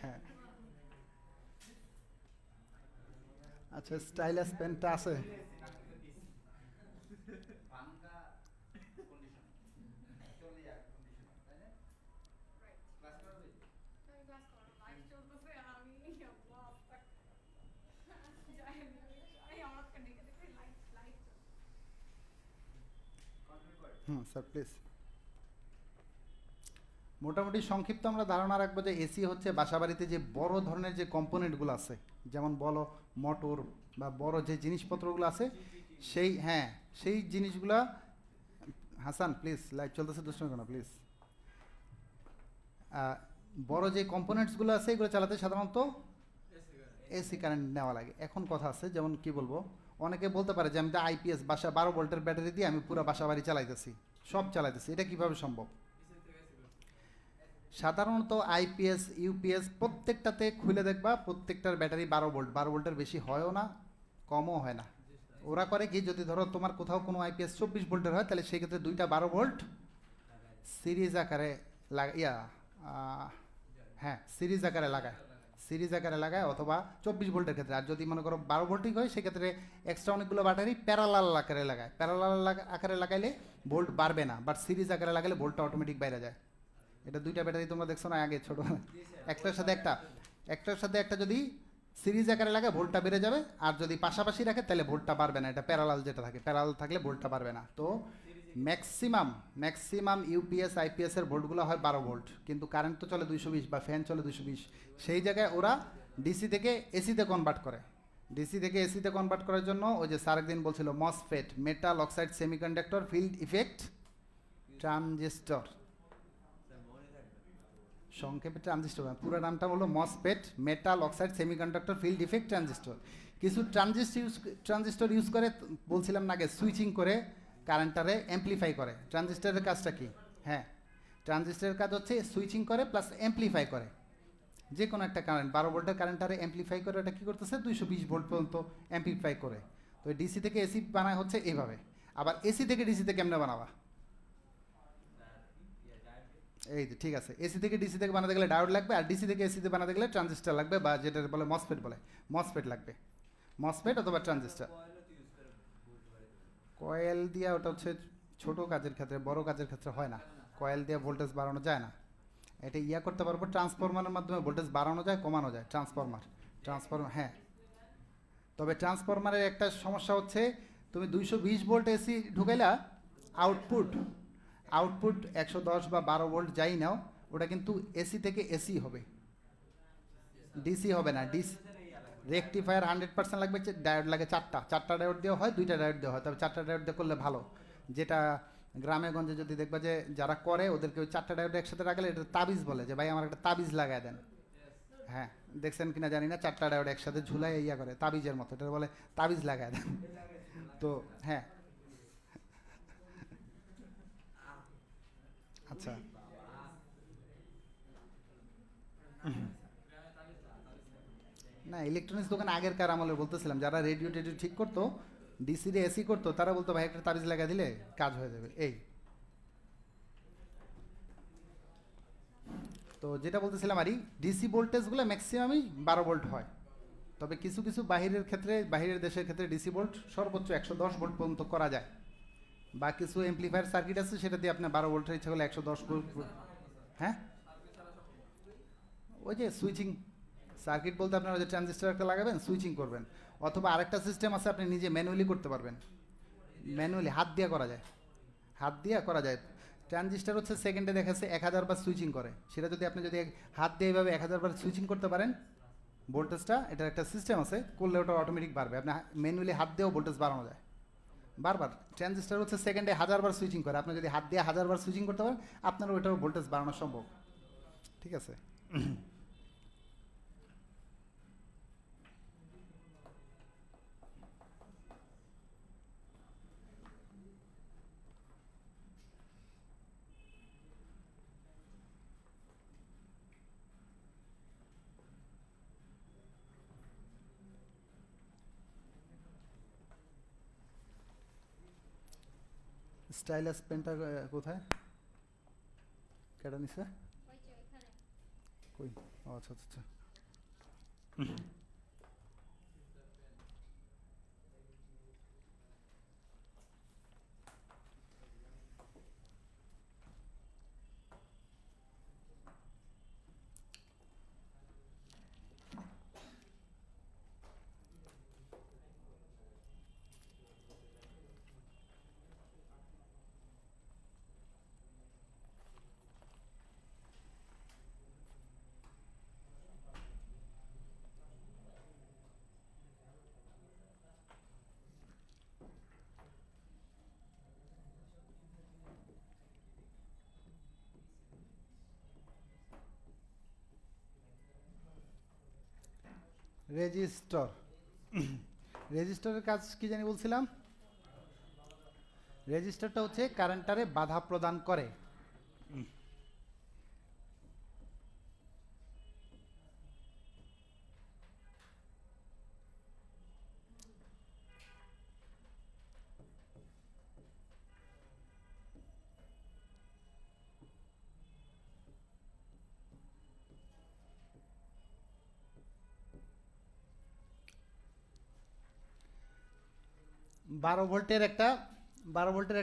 হ্যাঁ। আচ্ছা, স্টাইলাস পেনটা আছে? পাঙ্কা কন্ডিশন চলে যায়, কন্ডিশন, তাই না? ক্লাস করবে? আমি ক্লাস করব, লাইভ চলতেছে আর আমি অবস্থা আমি আমার কাছে দেখে লাইভ কন্টিনিউ করে। Sir please. মোটামুটি সংক্ষিপ্ত আমরা ধারণা রাখবো যে এসি হচ্ছে বাসাবাড়িতে যে বড় ধরনের যে কম্পোনেন্টগুলো আছে, যেমন বলো মোটর বা বড় যে জিনিসপত্রগুলো আছে, সেই জিনিসগুলা, হাসান প্লিজ, লাইভ চলতেছে, দুষ্ট না প্লিজ। বড় যে কম্পোনেন্টসগুলো আছে এগুলো চালাতে সাধারণত এসি কারেন্ট নেওয়া লাগে। এখন কথা আছে, যেমন কি বলবো, অনেকে বলতে পারে যে আমি তো আইপিএস বাসা 12 ভোল্টের ব্যাটারি দিয়ে আমি পুরো বাসা বাড়ি চালাইতেছি, সব চালাইতেছি, এটা কিভাবে সম্ভব? সাধারণত আইপিএস ইউপিএস প্রত্যেকটাতে খুলে দেখবা, প্রত্যেকটার ব্যাটারি 12 ভোল্ট, 12 ভোল্টের বেশি হয়ও না, কমও হয় না, ওরা করে কি, যদি ধরো তোমার কোথাও কোনো আইপিএস 24 ভোল্টের হয় তাহলে সেই ক্ষেত্রে দুইটা 12 ভোল্ট সিরিজ আকারে হ্যাঁ সিরিজ আকারে লাগায়, অথবা 24 ভোল্টের ক্ষেত্রে। আর যদি মনে করো 12 ভোল্টই হয় সেক্ষেত্রে এক্সট্রা অনেকগুলো ব্যাটারি প্যারালাল আকারে লাগায়। প্যারালাল আকারে লাগাইলে ভোল্ট বাড়বে না, বাট সিরিজ আকারে লাগালে ভোল্টটা অটোমেটিক বাইরে যায়। এটা দুইটা ব্যাটারি তোমরা দেখছো না আগে ছোট, একটার সাথে একটা যদি সিরিজ আকারে লাগে ভোল্টটা বেড়ে যাবে, আর যদি পাশাপাশি রাখে তাহলে ভোল্টটা বাড়বে না। এটা প্যারালাল যেটা থাকে, প্যারালাল থাকলে ভোল্টটা বাড়বে না। তো ম্যাক্সিমাম ইউপিএস আইপিএস এর ভোল্টগুলো হয় 12 ভোল্ট, কিন্তু কারেন্ট তো চলে 220 বা ফ্যান চলে 220। সেই জায়গায় ওরা ডিসি থেকে এসিতে কনভার্ট করে। ডিসি থেকে এসিতে কনভার্ট করার জন্য ওই যে স্যার একদিন বলছিল MOSFET, metal oxide semiconductor field effect transistor, সংক্ষেপে ট্রানজিস্টর, পুরো নামটা হলো MOSFET, metal oxide semiconductor field effect transistor. কিছু ট্রানজিস্টর ইউজ করে, বলছিলাম না আগে, সুইচিং করে কারেন্টটারে অ্যাম্প্লিফাই করে। ট্রানজিস্টরের কাজটা কি? হ্যাঁ, ট্রানজিস্টরের কাজ হচ্ছে সুইচিং করে প্লাস অ্যাম্প্লিফাই করে। যে কোনো একটা কারেন্ট 12 ভোল্টের কারেন্টটারে অ্যাম্প্লিফাই করে, ওটা কী করতেছে 220 ভোল্ট পর্যন্ত অ্যাম্প্লিফাই করে। তো ডিসি থেকে এসি বানায় হচ্ছে এইভাবে। আবার এসি থেকে ডিসিতে কেমনে বানাবা? এই যে ঠিক আছে, এসি থেকে ডিসি থেকে বানাতে গেলে ডায়োড লাগবে, আর ডিসি থেকে এসিতে বানাতে গেলে ট্রানজিস্টর লাগবে, বা যেটা বলে মসফেট লাগবে, মসফেট অথবা ট্রানজিস্টর। কয়েল দিয়া ওটা হচ্ছে ছোট কাজের ক্ষেত্রে, বড় কাজের ক্ষেত্রে হয় না। কয়েল দিয়ে ভোল্টেজ বাড়ানো যায় না। এটা করতে পারবো ট্রান্সফরমারের মাধ্যমে ভোল্টেজ বাড়ানো যায়, কমানো যায়। ট্রান্সফরমার হ্যাঁ, তবে ট্রান্সফরমারের একটা সমস্যা হচ্ছে, তুমি 220 ভোল্ট এসি ঢুকাইলা, আউটপুট 110 বা 12 ভোল্ট যাই নাও, ওটা কিন্তু এসি থেকে এসি হবে, ডিসি হবে না। রেকটিফায়ার 100% লাগবে, ডায়োড লাগে 4টা ডায়োড দেওয়া হয়, 2টা ডায়োড দেওয়া হয়, তবে 4টা ডায়োড দিয়ে করলে ভালো। যেটা গ্রামে গঞ্জে যদি দেখবা যে যারা করে, ওদেরকে ওই 4টা ডায়োড একসাথে রাখলে এটা তাবিজ বলে, যে ভাই আমার একটা তাবিজ লাগায় দেন। হ্যাঁ, দেখছেন কিনা জানি না, 4টা ডায়োড একসাথে ঝুলাই করে তাবিজের মতো, এটা বলে তাবিজ লাগায় দেন। তো হ্যাঁ, আচ্ছা, না ইলেকট্রনিক্স দোকান আগেরকার আমলে বলতেছিলাম, যারা রেডিও টেডিও ঠিক করতো, ডিসি রে এসি করতো, তারা বলতো ভাই একটা তাবিজ লাগা দিলে কাজ হয়ে যাবে। এই তো যেটা বলতেছিলাম, আরই ডিসি ভোল্টেজগুলো ম্যাক্সিমামই 12 ভোল্ট হয়, তবে কিছু কিছু বাহিরের দেশের ক্ষেত্রে ডিসি ভোল্ট সর্বোচ্চ 110 ভোল্ট পর্যন্ত করা যায়। বা কিছু এমপ্লিফায়ার সার্কিট আছে, সেটা দিয়ে আপনার 12 ভোল্টের ইচ্ছা করলে 110 ভোল্ট। হ্যাঁ, ওই যে সুইচিং সার্কিট বলতে আপনার ওই যে ট্রানজিস্টার একটা লাগাবেন, সুইচিং করবেন। অথবা আরেকটা সিস্টেম আছে, আপনি নিজে ম্যানুয়ালি করতে পারবেন। ম্যানুয়ালি হাত দিয়ে করা যায়। ট্রানজিস্টার হচ্ছে সেকেন্ডে দেখাচ্ছে 1000 বার সুইচিং করে। সেটা যদি আপনি হাত দিয়ে এইভাবে 1000 বার সুইচিং করতে পারেন, ভোল্টেজটা, এটার একটা সিস্টেম আছে, করলে ওটা অটোমেটিক বাড়বে। আপনি ম্যানুয়ালি হাত দিয়েও ভোল্টেজ বাড়ানো যায় বারবার। ট্রানজিস্টার হচ্ছে সেকেন্ডে 1000 বার সুইচিং করে। আপনি যদি হাত দিয়ে 1000 বার সুইচিং করতে পারেন, আপনার ওইটাও ভোল্টেজ বাড়ানো সম্ভব। ঠিক আছে। স্টাইলাস পেনটা কোথায়? কেডা নিছে? কই? ও আচ্ছা আচ্ছা। রেজিস্টরের কাজ কি জানি বলছিলাম? রেজিস্টারটা হচ্ছে কারেন্টারে বাধা প্রদান করে। 12 ভোল্টের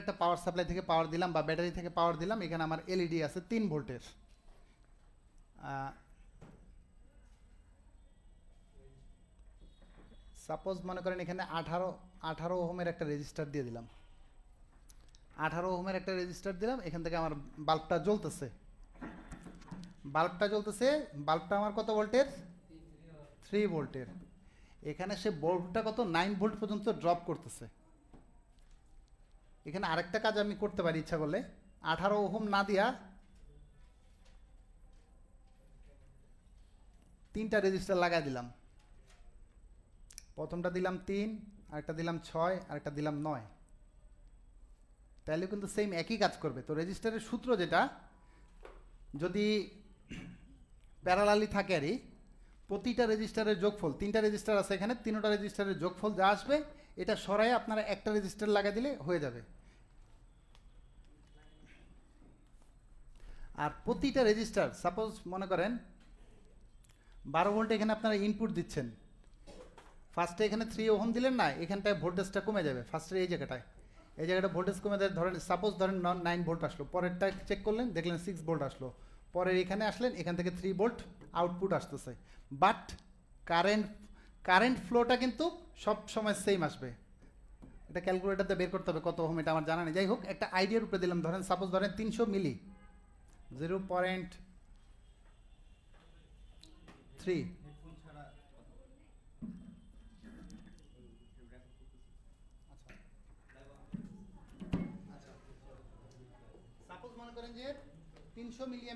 একটা পাওয়ার সাপ্লাই থেকে পাওয়ার দিলাম বা ব্যাটারি থেকে পাওয়ার দিলাম, এখানে আমার এলইডি আছে 3 ভোল্টের। সাপোজ মনে করেন এখানে 18 ওহমের একটা রেজিস্টার দিয়ে দিলাম, 18 ওহমের একটা রেজিস্টার দিলাম, এখান থেকে আমার বাল্বটা জ্বলতেছে, বাল্বটা আমার কত ভোল্টের? 3 ভোল্টের। এখানে সে ভোল্টটা কত 9 ভোল্ট পর্যন্ত ড্রপ করতেছে। এখানে আরেকটা কাজ আমি করতে পারি ইচ্ছা করলে, 18 ওহম না দিয়া 3টা রেজিস্টার লাগাই দিলাম। প্রথমটা দিলাম 3, আরেকটা দিলাম 6, আরেকটা দিলাম 9। তাহলে কিন্তু সেম একই কাজ করবে। তো রেজিস্টারের সূত্র যেটা, যদি প্যারালালি থাকে আরই, প্রতিটা রেজিস্টারের যোগফল, 3টা রেজিস্টার আছে এখানে, 3টা রেজিস্টারের যোগফল যা আসবে এটা সরাই আপনারা একটা রেজিস্টার লাগাই দিলে হয়ে যাবে। আর প্রতিটা রেজিস্টার, সাপোজ মনে করেন 12 ভোল্ট এখানে আপনারা ইনপুট দিচ্ছেন, ফার্স্টে এখানে 3 ওহম দিলেন না, এখানটায় ভোল্টেজটা কমে যাবে। ফার্স্টে এই জায়গাটা ভোল্টেজ কমে যাবে। ধরেন সাপোজ 9 ভোল্ট আসলো, পরেরটা চেক করলেন দেখলেন 6 ভোল্ট আসলো, পরের এখানে আসলেন এখান থেকে 3 ভোল্ট আউটপুট আসতেছে, বাট কারেন্ট ফ্লোটা কিন্তু সব সময় সেম আসবে। এটা ক্যালকুলেটরতে বের করতে হবে কত ওহম, এটা আমার জানা নেই। যাই হোক, একটা আইডিয়ার উপরে দিলাম, ধরেন সাপোজ 300 মিলি, 0.3। সাপোজ মনে করেন যে 300 মিলি